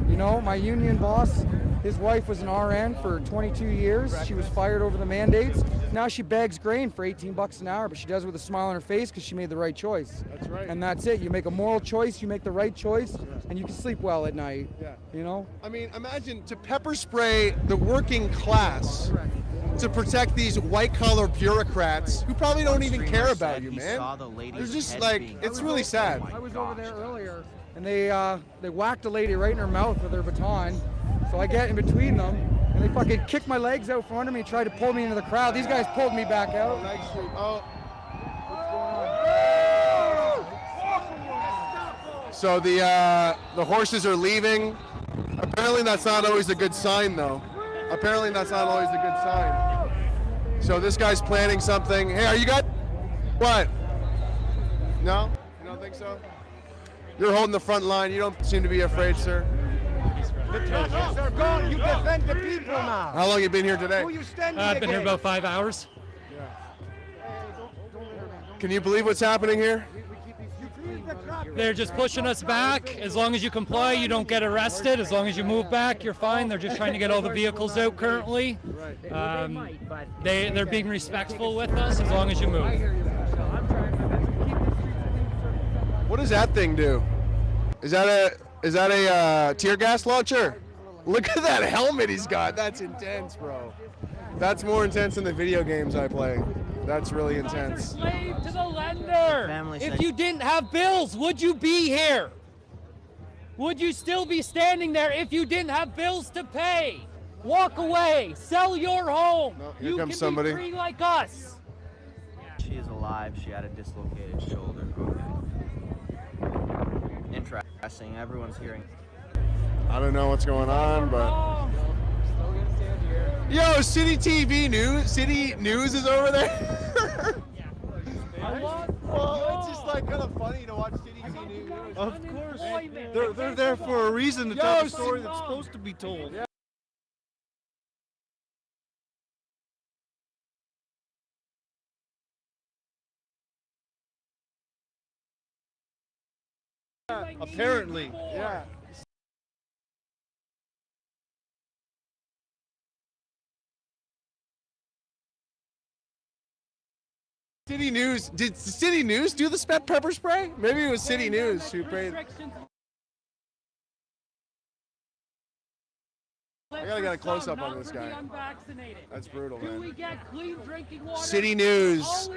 You know, my union boss, his wife was an RN for 22 years. She was fired over the mandates. Now she bags grain for 18 bucks an hour, but she does it with a smile on her face because she made the right choice. That's right. And that's it. You make a moral choice, you make the right choice, and you can sleep well at night. Yeah. You know? I mean, imagine to pepper spray the working class to protect these white-collar bureaucrats who probably don't even care about you, man. They're just like, it's really sad. I was over there earlier, and they whacked a lady right in her mouth with their baton. So I get in between them, and they fucking kicked my legs out from under me and tried to pull me into the crowd. These guys pulled me back out. So the horses are leaving. Apparently that's not always a good sign, though. Apparently that's not always a good sign. So this guy's planning something. Hey, are you good? What? No? You don't think so? You're holding the front line. You don't seem to be afraid, sir. The tramples are gone. You defend the people now. How long you been here today? I've been here about 5 hours. Can you believe what's happening here? They're just pushing us back. As long as you comply, you don't get arrested. As long as you move back, you're fine. They're just trying to get all the vehicles out currently. They're being respectful with us as long as you move. What does that thing do? Is that a tear gas launcher? Look at that helmet he's got. That's intense, bro. That's more intense than the video games I play. That's really intense. Slave to the lender. If you didn't have bills, would you be here? Would you still be standing there if you didn't have bills to pay? Walk away. Sell your home. No, here you comes can somebody. be free like us. She is alive. She had a dislocated shoulder. Okay. Interesting. Everyone's hearing. I don't know what's going on, but yo, City TV News, City News is over there. Well, it's just like kind of funny to watch City TV News. Of course, they're there for a reason to tell the story that's supposed to be told. Yeah. Apparently. Yeah. City News, did City News do the pepper spray? Maybe it was City News who prayed. I gotta get a close up on this guy. That's brutal, man. City News,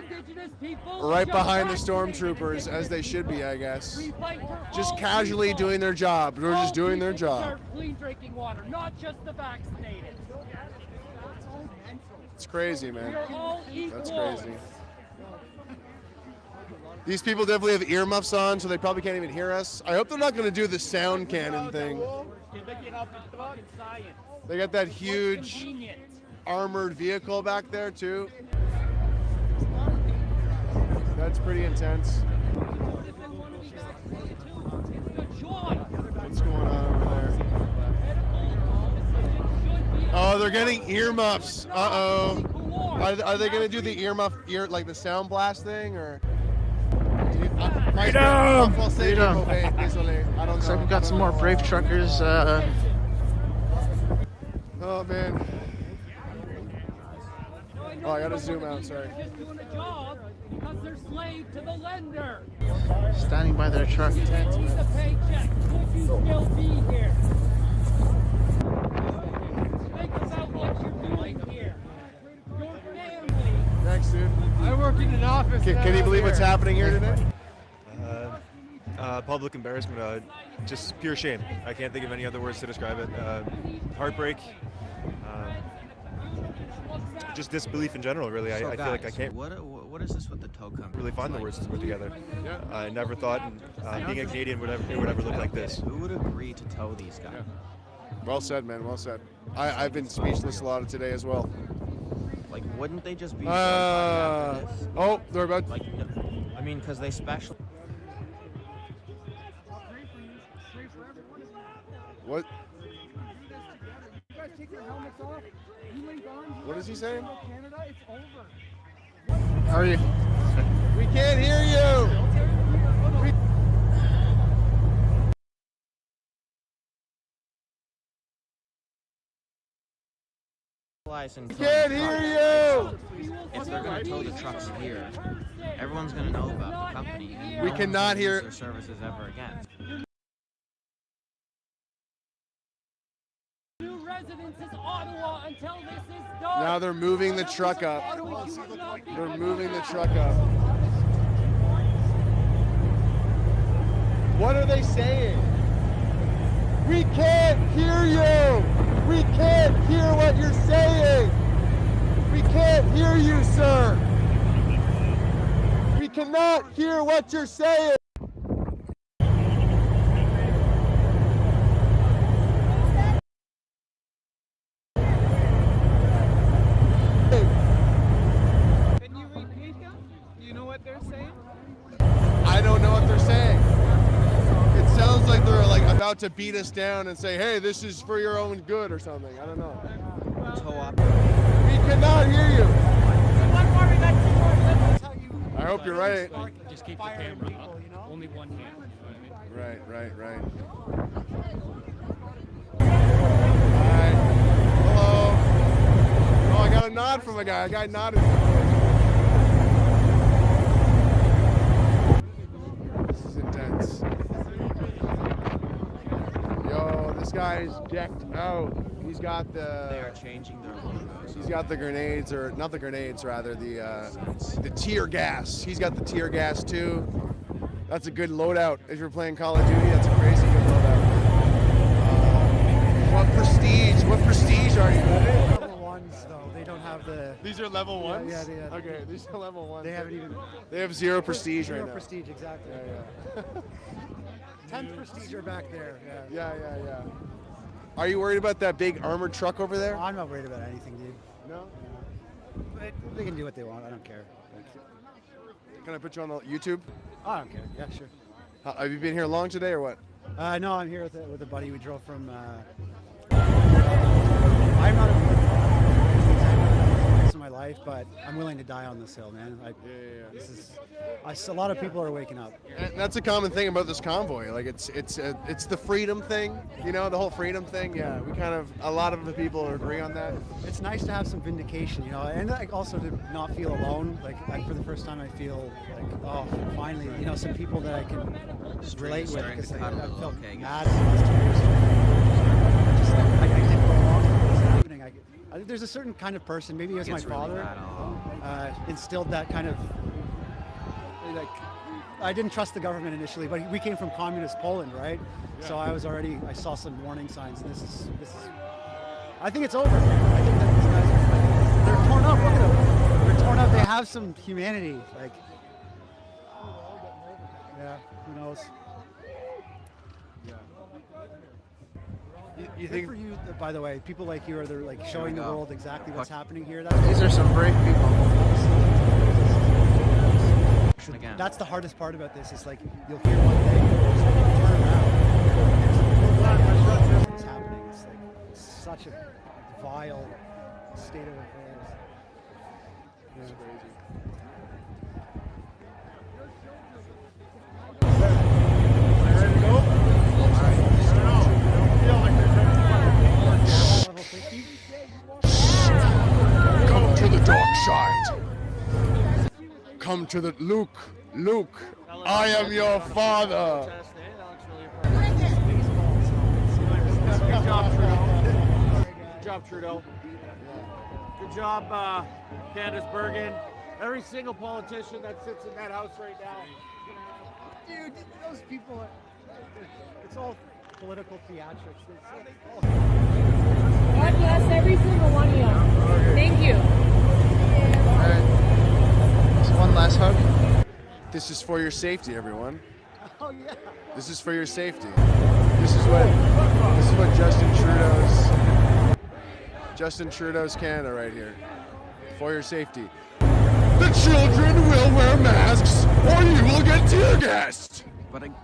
right behind the stormtroopers, as they should be, I guess. Just casually doing their job. They're just doing their job. Clean drinking water, not just the vaccinated. It's crazy, man. We're all That's equal. crazy. These people definitely have earmuffs on, so they probably can't even hear us. I hope they're not going to do the sound cannon thing. They got that huge armored vehicle back there, too. That's pretty intense. What's going on over there? Oh, they're getting earmuffs. Uh-oh. Are they going to do the like the sound blast thing, or? Freedom! Freedom! Looks like we've got some more brave truckers. Oh, man. Oh, I gotta zoom out, sorry. Just doing a job because they're slave to the lender. Standing by their truck. Need the paycheck. Would you still be here? Think about what you're doing here. Your family. Thanks, dude. I work in an office. Can you believe what's happening here today? Public embarrassment, just pure shame. I can't think of any other words to describe it. Heartbreak, just disbelief in general, really. I feel like I can't. What is this with the tow company? Really find the words to put together. I never thought being a Canadian would ever look like this. Who would agree to tow these guys? Well said, man. Well said. I've been speechless a lot of today as well. Like, wouldn't they just be? Oh, they're about. I mean, because they special. What? You guys take your helmets off. You link on. What is he saying? Canada, it's over. How are you? We can't hear you. Can't hear you. If they're going to tow the trucks here, everyone's going to know about the company. And We no cannot one's gonna hear- use their services ever again. New residences Ottawa until this is done. Now they're moving the truck up. They're moving the truck up. What are they saying? We can't hear you. We can't hear what you're saying. We can't hear you, sir. We cannot hear what you're saying. Can you repeat them? Do you know what they're saying? I don't know what they're saying. It sounds like they're like about to beat us down and say, "Hey, this is for your own good" or something. I don't know. We cannot hear you. I hope you're right. Just keep the camera up. Only one hand. You know what I mean? Right. Hi. Hello. Oh, I got a nod from a guy. A guy nodded. This is intense. Yo, this guy is decked out. He's got the. They are changing their logo. He's got the grenades, or not the grenades, rather the tear gas. He's got the tear gas too. That's a good loadout. If you're playing Call of Duty, that's a crazy good loadout. What prestige are you? Level ones though, they don't have the. These are level ones? Yeah. Okay, these are level ones. They haven't even. They have zero prestige right now. Zero prestige, exactly. Yeah. 10th prestige are back there. Yeah. Are you worried about that big armored truck over there? I'm not worried about anything, dude. No? But they can do what they want. I don't care. Can I put you on the YouTube? I don't care. Yeah, sure. Have you been here long today or what? No, I'm here with a buddy. We drove from. I'm not a my life, but I'm willing to die on this hill, man. This is. A lot of people are waking up. And that's a common thing about this convoy. Like it's the freedom thing, you know, the whole freedom thing. Yeah, a lot of the people agree on that. It's nice to have some vindication, you know, and like also to not feel alone. Like for the first time, I feel like, oh, finally, you know, some people that I can relate with. Because I felt mad. I didn't go along with what was happening. There's a certain kind of person, maybe it was my father, instilled that kind of, like, I didn't trust the government initially, but we came from communist Poland, right? Yeah. So I saw some warning signs, and this is, I think it's over. I think that these guys, they're torn up, look at them. They're torn up, they have some humanity, like, yeah, who knows? You think? For you, by the way, people like you are like showing the world exactly what's happening here. These are some brave people. Again. That's the hardest part about this. Is like you'll hear one thing, turn around. It's happening. It's like such a vile state of affairs. It's crazy. Ready to go? Come to the dark side. Come to the Luke, I am your father. Good job, Trudeau. Good job, Trudeau. Good job, Candace Bergen. Every single politician that sits in that house right now. Dude, those people, it's all political theatrics. God bless every single one of you. Thank you. One last hug. This is for your safety, everyone. Oh yeah. This is for your safety. This is what Justin Trudeau's Canada right here. For your safety. The children will wear masks or you will get tear gassed.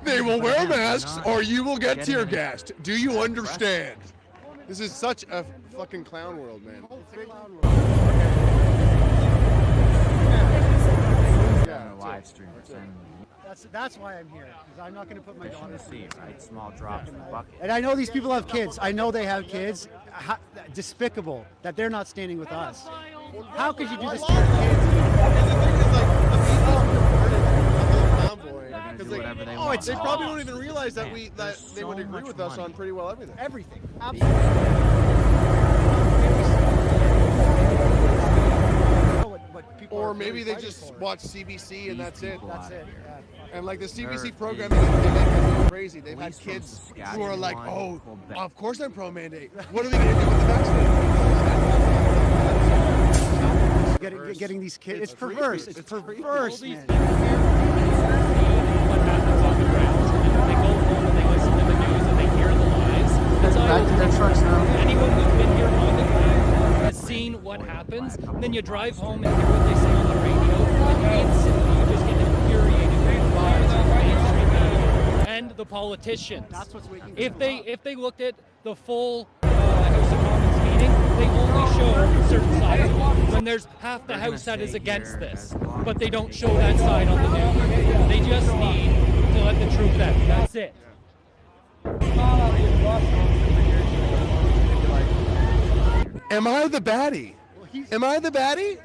They will wear again, they're masks not or you will get getting tear any gassed. Do you understand? This is such a fucking clown world, man. Yeah, live stream. That's why I'm here, because I'm not going to put my daughter See, right? Small drops in the bucket. And I know these people have kids. I know they have kids. Despicable that they're not standing with us. How could you do this to your kids? They probably don't even realize that they would agree with us on pretty well everything. Everything. Or maybe they just watch CBC and that's it. That's it. Yeah. And like the CBC programming, they make them crazy. They've had kids who are like, "Oh, of course I'm pro mandate. What are we going to do with the vaccine?" Getting these kids, it's perverse. It's perverse, man. What happens on the ground, and they go home and they listen to the news and they hear the lies. That's Back to their trucks now. Anyone who's been here on the ground has seen what happens. And then you drive home and hear what they say on the radio, and instantly you just get infuriated with the lies of the mainstream media and the politicians. That's what's waking If they looked at the full House of Commons meeting, they only show certain sides of it. When there's half the House that is against this, but they don't show that side on the news. They just need to let the truth out. That's it. Am I the baddie? Am I the baddie?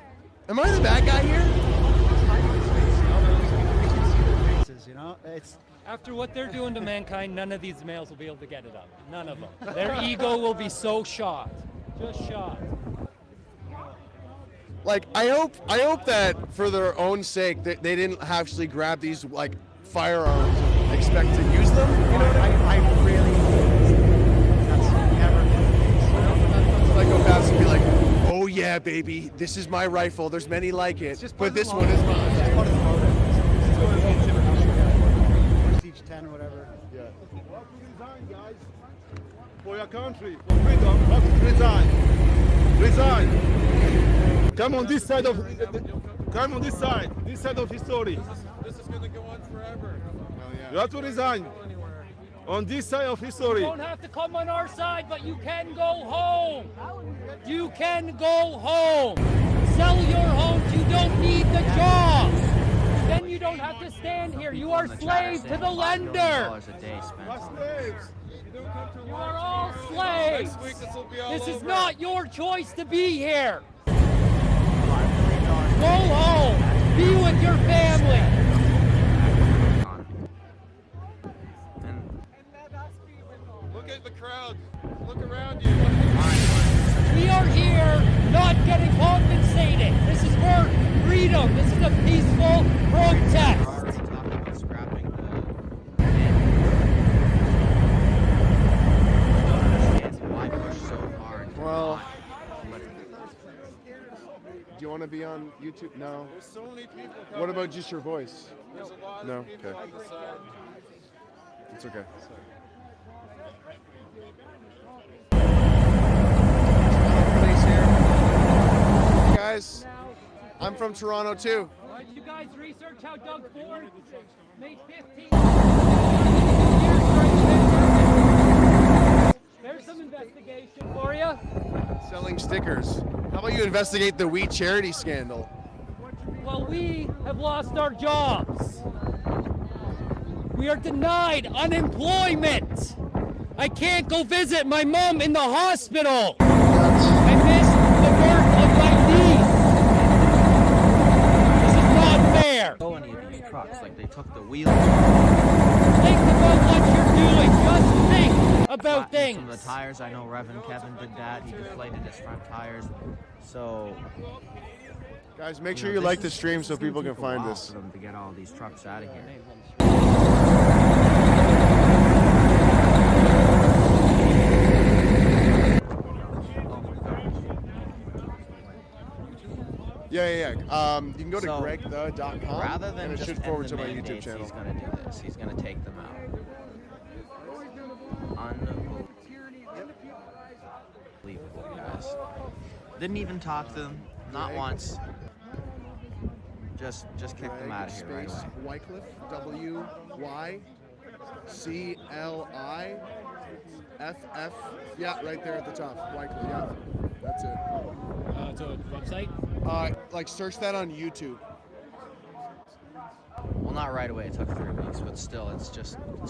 Am I the bad guy here? You know, it's After what they're doing to mankind, none of these males will be able to get it up. None of them. Their ego will be so shot. Just shot. Like I hope that for their own sake that they didn't actually grab these like firearms and expect to use them. You know what I mean? I really that's never been psychopaths would be like, oh yeah, baby, this is my rifle. There's many like it, but this one is mine. It's part of the motive. Each 10 or whatever. Yeah. For your country, for freedom, not resign. Resign. Come on this side of history. This is going to go on forever. You have to resign. On this side of history. You don't have to come on our side, but you can go home. You can go home. Sell your homes. You don't need the job. Then you don't have to stand here. You are slave to the lender. You are all slaves. This is not your choice to be here. Go home. Be with your family. Look at the crowd. Look around you. We are here not getting compensated. This is for freedom. This is a peaceful protest. Well, do you want to be on YouTube? No. There's so many people coming. What about just your voice? There's a lot No? of people Okay. on the side. It's okay. Hey guys, I'm from Toronto too. Did you guys research how Doug Ford made 15? There's some investigation for you. Selling stickers. How about you investigate the We Charity scandal? Well, we have lost our jobs. We are denied unemployment. I can't go visit my mom in the hospital. I miss the birth of my niece. This is not fair. Go any of these trucks, like they took the wheels. Think about what you're doing. Just think about things. Some of the tires, I know Reverend Kevin did that. He deflated his front tires. So, guys, make sure you like the stream so people can find this. For them to get all these trucks out of here. Yeah. You can go to gregthe.com Rather than and it just should forward to end the my YouTube mandates, channel. he's going to do this. He's going to take them out. Unbelievable, guys. Didn't even talk to them, not once. Just kick them out of here right away. Wycliffe, WYCLIFF. Yeah, right there at the top. Wycliffe, yeah. That's it. It's a website? Like search that on YouTube. Well, not right away. It took 3 weeks, but still, it's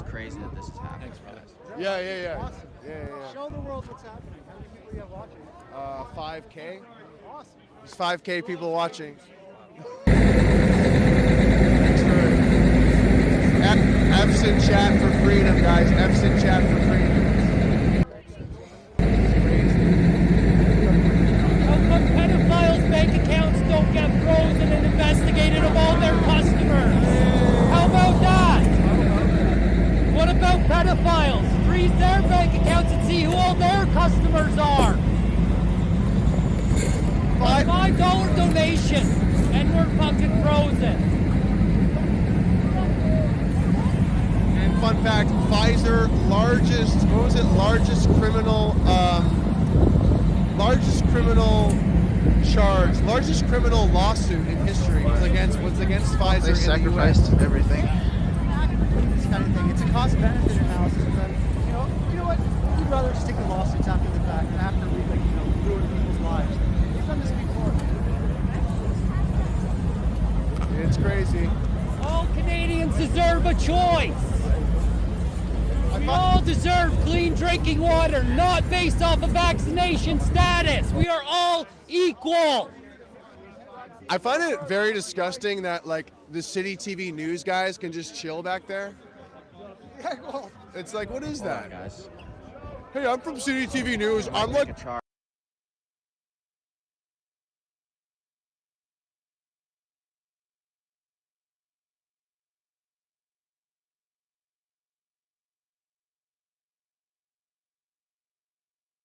crazy that this is happening. Yeah. Awesome. Yeah. Show the world what's happening. How many people do you have watching? 5K. Awesome. There's 5K people watching. F's in chat for freedom, guys. F's in chat for freedom. How come pedophiles' bank accounts don't get frozen and investigated of all their customers? How about that? What about pedophiles? Freeze their bank accounts and see who all their customers are. A $5 donation, and we're fucking frozen. And fun fact, Pfizer, largest criminal lawsuit in history was against Pfizer. They sacrificed everything. This kind of thing. It's a cost-benefit analysis, and then you know what? We'd rather stick to lawsuits after the fact, after we ruin people's lives. We've done this before. It's crazy. All Canadians deserve a choice. We all deserve clean drinking water, not based off of vaccination status. We are all equal. I find it very disgusting that like the city TV news guys can just chill back there. Yeah, well, it's like, what is that? Guys. Hey, I'm from City TV News. I'm like.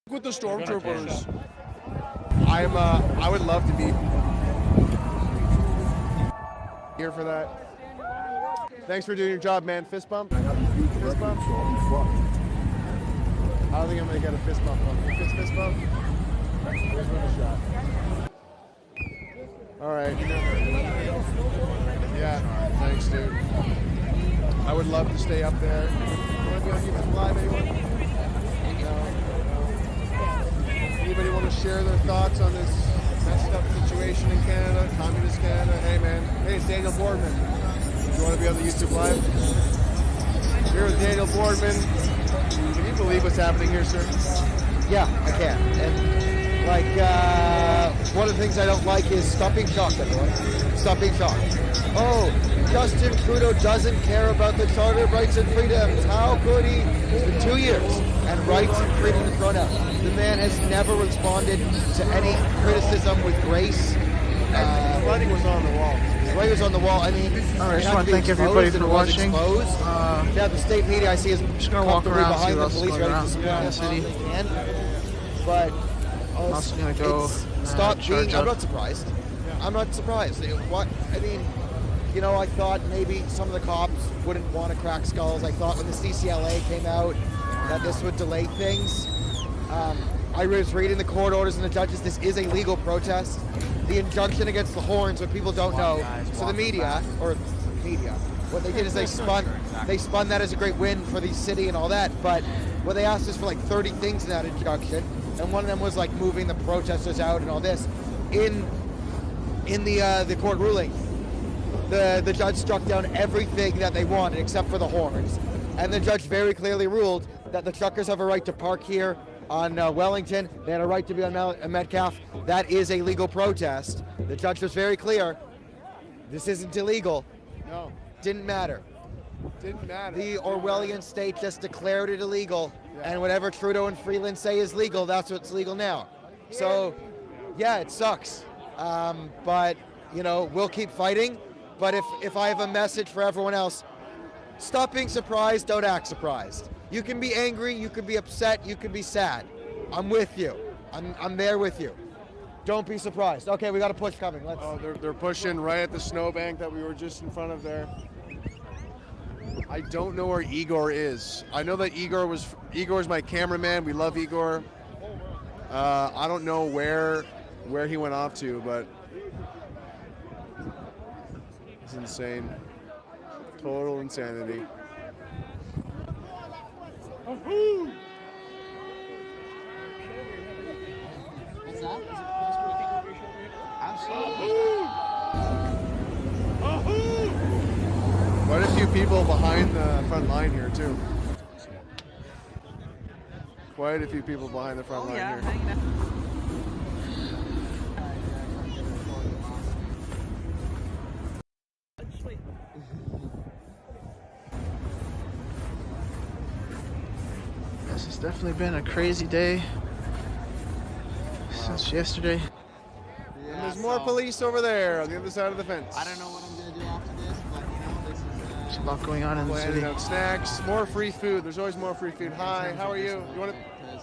With the stormtroopers, I would love to be here for that. Thanks for doing your job, man. Fist bump. Fist bump. I don't think I'm gonna get a fist bump. Fist bump. Here's another shot. All right. Yeah. Thanks, dude. I would love to stay up there. You want to be on YouTube Live, anyone? Anybody want to share their thoughts on this messed up situation in Canada, communist Canada? Hey, man. Hey, it's Daniel Boardman. Do you want to be on the YouTube Live? Here with Daniel Boardman. Can you believe what's happening here, sir? Yeah, I can. And, one of the things I don't like is stop being shocked, everyone. Stop being shocked. Oh, Justin Trudeau doesn't care about the Charter of Rights and Freedoms. How could he? It's been 2 years, and rights and freedom is thrown out. The man has never responded to any criticism with grace. The writing was on the wall. The writing was on the wall. I mean, all right, I just want to thank everybody for watching. Yeah, the state media I see is just gonna walk around, see what else is police going ready around to support in the city. But I'm also gonna go stop being. charge I'm up. not surprised. I'm not surprised. What I mean. You know, I thought maybe some of the cops wouldn't want to crack skulls. I thought when the CCLA came out that this would delay things. I was reading the court orders and the judges. This is a legal protest. The injunction against the horns, what people don't know. So the media, what they did is they spun that as a great win for the city and all that. But what they asked us for like 30 things in that injunction, and one of them was like moving the protesters out and all this. In the court ruling, the judge struck down everything that they wanted except for the horns. And the judge very clearly ruled that the truckers have a right to park here on Wellington. They had a right to be on Metcalfe. That is a legal protest. The judge was very clear. This isn't illegal. No. Didn't matter. Didn't matter. The Orwellian state just declared it illegal. And whatever Trudeau and Freeland say is legal, that's what's legal now. So, yeah, it sucks. But, you know, we'll keep fighting. But if I have a message for everyone else, stop being surprised, don't act surprised. You can be angry, you can be upset, you can be sad. I'm with you. I'm there with you. Don't be surprised. Okay, we got a push coming. Let's. Oh, they're pushing right at the snowbank that we were just in front of there. I don't know where Igor is. I know that Igor's my cameraman. We love Igor. I don't know where he went off to, but It's insane. Total insanity. Quite a few people behind the front line here too. Quite a few people behind the front line here. This has definitely been a crazy day since yesterday. And there's more police over there on the other side of the fence. I don't know what I'm gonna do after this, but you know, this is There's a lot going on in the handing city. out snacks, more free food. There's always more free food. Hi, how are you? You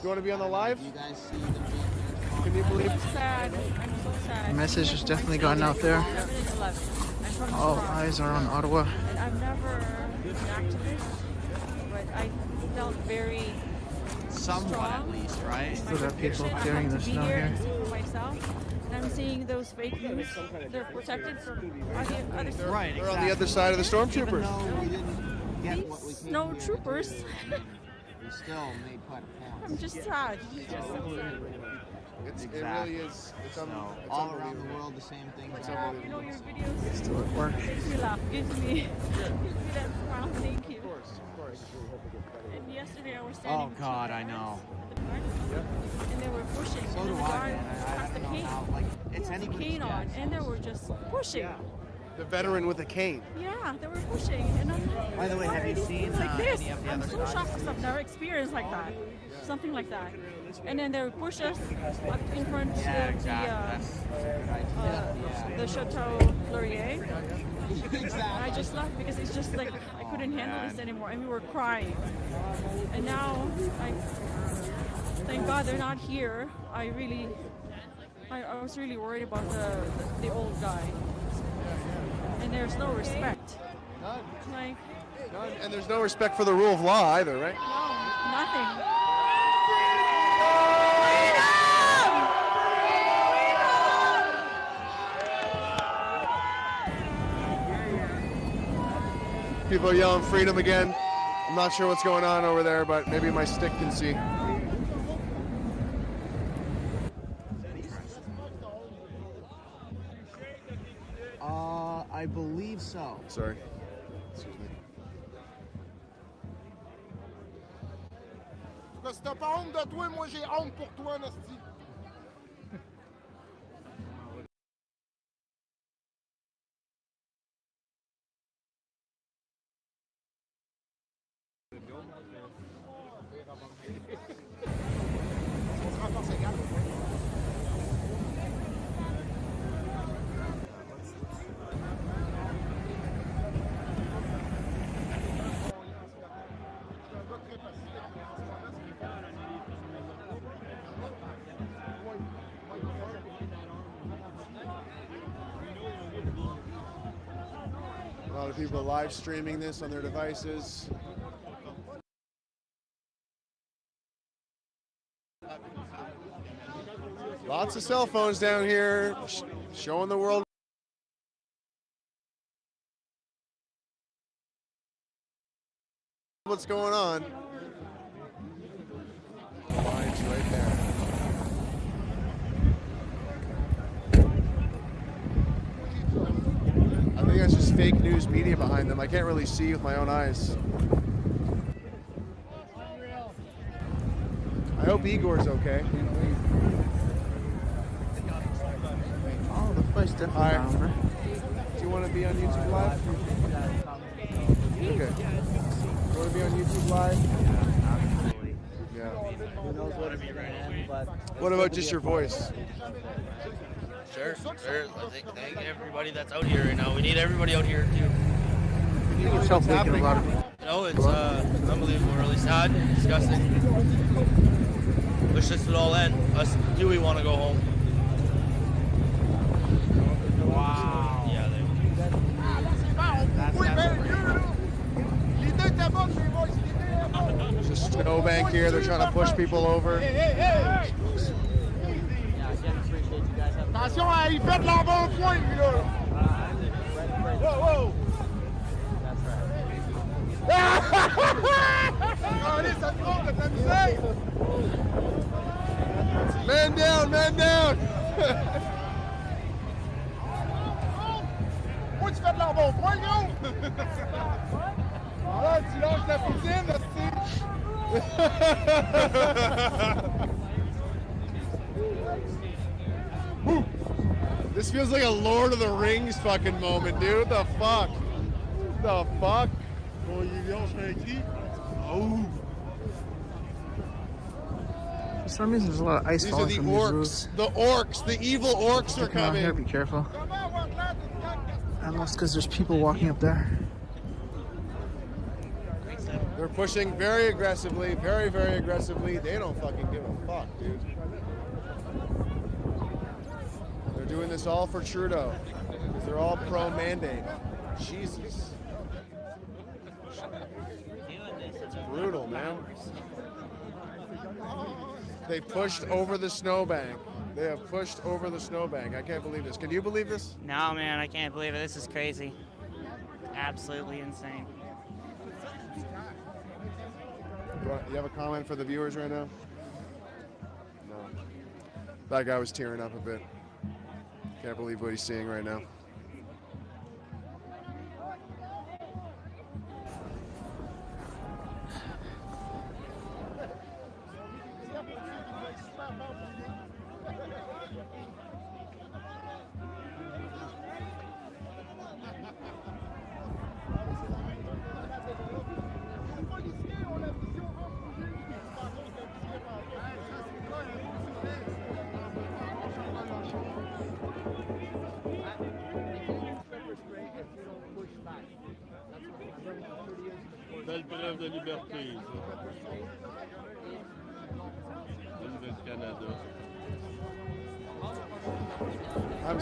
want to be on the live? you guys see the Can you believe? Sad. I'm so sad. The message has definitely gotten out there. 11. I'm from All Toronto. eyes are on Ottawa. And I've never been an activist, but I felt very somewhat strong. at least, right? Still got people I clearing have the to be snow here here. and see for myself. And I'm seeing those fake news. They're protected from on the other side. Right, They're on the other side of the stormtroopers. Snow troopers. We still made quite a point. I'm just sad. It's just so sad. It really is. It's all around the world, the same things. You know your videos Still at work. makes me laugh. Gives me that smile. Thank you. Of course. And yesterday I was standing. Oh God, I know. And they were pushing. So and do the I, guard man. I passed the don't know cane. how, like, it's He had the anybody's cane on, guess. and they were just pushing. The veteran with a cane. Yeah, they were pushing. And I'm like, By the way, have you seen like this? any of the I'm other so guys? shocked because I've never experienced like that. Something like that. And then they would push us up in front of Yeah, exactly. the Chateau Laurier. And I just left because it's just like I couldn't handle this anymore, and we were crying. And now, thank God they're not here. I was really worried about the old guy. And there's no respect. None. Like None. And there's no respect for the rule of law either, right? no, nothing. People are yelling freedom again. I'm not sure what's going on over there, but maybe my stick can see. I believe so. Sorry. Excuse me. Si t'as pas honte de toi, moi j'ai honte pour toi, Nasty. A lot of people live streaming this on their devices. Lots of cell phones down here showing the world what's going on. Lines right there. I think that's just fake news media behind them. I can't really see with my own eyes. I hope Igor's okay. Oh, the place definitely down there. Do you want to be on YouTube Live? Okay. You want to be on YouTube Live? Yeah. Who knows what it'll be right in, but... What about just your voice? Sure. Thank everybody that's out here right now. We need everybody out here too. It's helped waken a lot of people. You know, it's unbelievable, really sad, disgusting. Wish this would all end. Us do we want to go home? Wow. Yeah, There's a snowbank here. They're trying to push people over. Attention, il fait de l'embonpoint, lui, là. Man down, man down. Pourquoi tu fais de l'embonpoint, gros? Ah, tu lâches la poutine, This feels like a Lord of the Rings fucking moment, dude. The fuck? The fuck? Oh, For some reason, there's a lot of ice These are falling the from these orcs. roofs. The orcs. The evil orcs are Come on here, coming. be careful. Almost because there's people walking up there. They're pushing very aggressively, very, very aggressively. They don't fucking give a fuck, dude. They're doing this all for Trudeau. Because they're all pro-mandate. Jesus. It's brutal, man. They pushed over the snowbank. They have pushed over the snowbank. I can't believe this. Can you believe this? No, man, I can't believe it. This is crazy. Absolutely insane. You have a comment for the viewers right now? No. That guy was tearing up a bit. Can't believe what he's seeing right now. Belle preuve de liberté, ça. Vive le Canada. I'm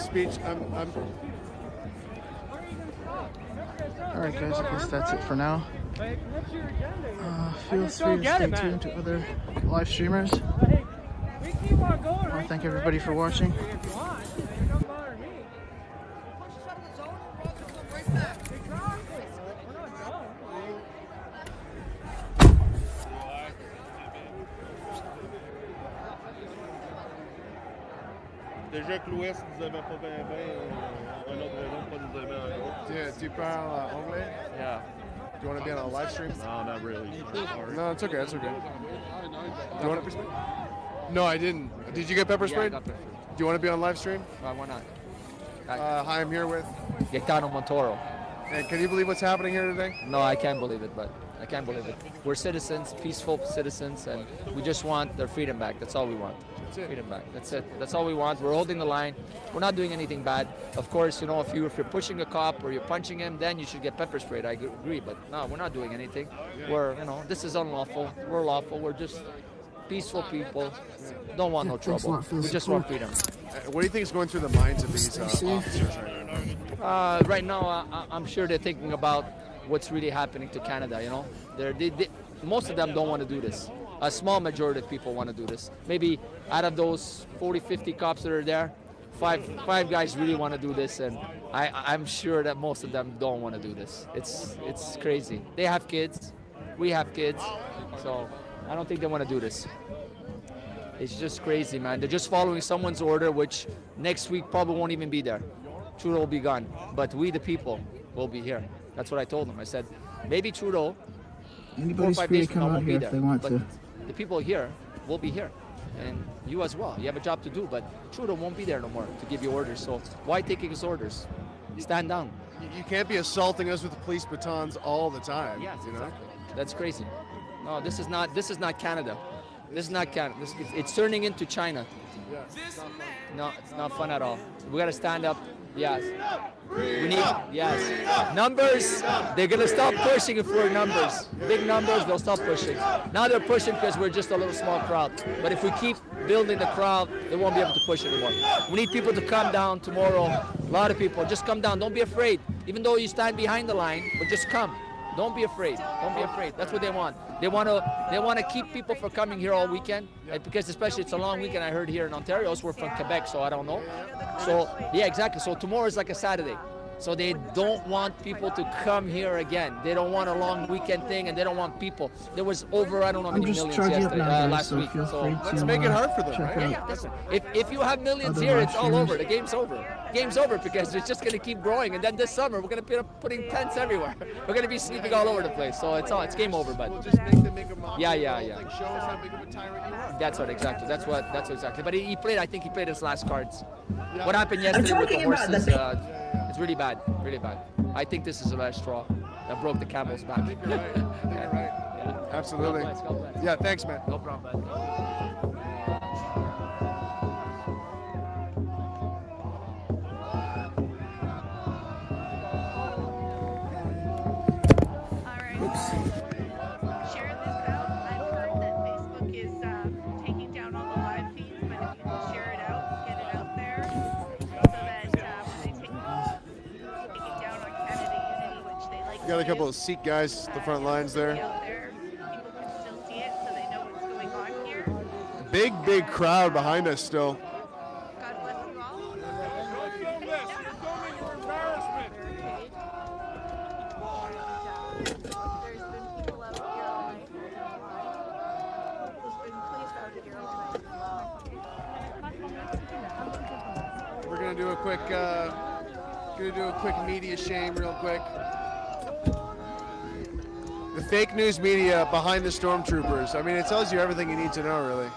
Alright guys, I guess that's it for now. Feel free to stay tuned to other live streamers. I want to thank everybody for watching. Déjà que l'Ouest nous avait pas bien, une autre raison de pas nous aimer encore. Tu parles anglais? Yeah. Do you want to be on a live stream? No, not really. Sorry. No, it's okay. It's okay. Do you want pepper spray? No, I didn't. Did you get pepper sprayed? Yeah, I got pepper. Do you want to be on live stream? Why not? Hi, I'm here with Gaetano Montoro. And can you believe what's happening here today? No, I can't believe it, but I can't believe it. We're citizens, peaceful citizens, and we just want their freedom back. That's all we want. That's it. Freedom back. That's it. That's all we want. We're holding the line. We're not doing anything bad. Of course, you know, if you're pushing a cop or you're punching him, then you should get pepper sprayed. I agree, but no, we're not doing anything. We're, you know, this is unlawful. We're lawful. We're just peaceful people. Don't want no trouble. We just want freedom. What do you think is going through the minds of these officers right now? Right now, I'm sure they're thinking about what's really happening to Canada. You know, most of them don't want to do this. A small majority of people want to do this. Maybe out of those 40, 50 cops that are there, five guys really want to do this, and I'm sure that most of them don't want to do this. It's crazy. They have kids, we have kids, so I don't think they want to do this. It's just crazy, man. They're just following someone's order, which next week probably won't even be there. Trudeau will be gone, but we, the people, will be here. That's what I told them. I said, maybe Trudeau, 4 or 5 days from now, won't be there, but the people here will be here, and you as well. You have a job to do, but Trudeau won't be there no more to give you orders. So why taking his orders? Stand down. You can't be assaulting us with police batons all the time. Yes, you know? exactly. That's crazy. No, this is not Canada. This is not Canada. It's turning into China. Yeah. No, it's not fun at all. We gotta stand up. Yes. We need, yes. Numbers, they're gonna stop pushing if we're numbers. Big numbers, they'll stop pushing. Now they're pushing because we're just a little small crowd. But if we keep building the crowd, they won't be able to push anymore. We need people to come down tomorrow. A lot of people, just come down. Don't be afraid. Even though you stand behind the line, but just come. Don't be afraid. Don't be afraid. That's what they want. They want to keep people from coming here all weekend, because especially it's a long weekend. I heard here in Ontario. We're from Quebec, so I don't know. So yeah, exactly. So tomorrow is like a Saturday. So they don't want people to come here again. They don't want a long weekend thing, and they don't want people. There was over, I don't know how many millions last week. So let's make it hard for them, right? Yeah, listen, if you have millions here, it's all over. The game's over. Game's over because it's just going to keep growing. And then this summer, we're going to be putting tents everywhere. We're going to be sleeping all over the place. So it's game over. But we'll just make them make a mock. Yeah. Show us how big of a tyrant you are. That's what exactly. That's what exactly. But he played. I think he played his last cards. Yeah. What happened yesterday with the horses? It's really bad. Really bad. I think this is the last straw that broke the camel's back. I think you're right. Yeah. Absolutely. God bless. Yeah, thanks, man. No problem, man. Share this out. I've heard that Facebook is taking down all the live feeds, but if you can share it out, get it out there, so that when they take it down on Canada Unity, which they like. You got a couple of Sikh guys, the front lines there. Out there, people can still see it, so they know what's going on here. Big crowd behind us still. God bless you all. We're gonna do a quick media shame real quick. The fake news media behind the stormtroopers. I mean, it tells you everything you need to know, really.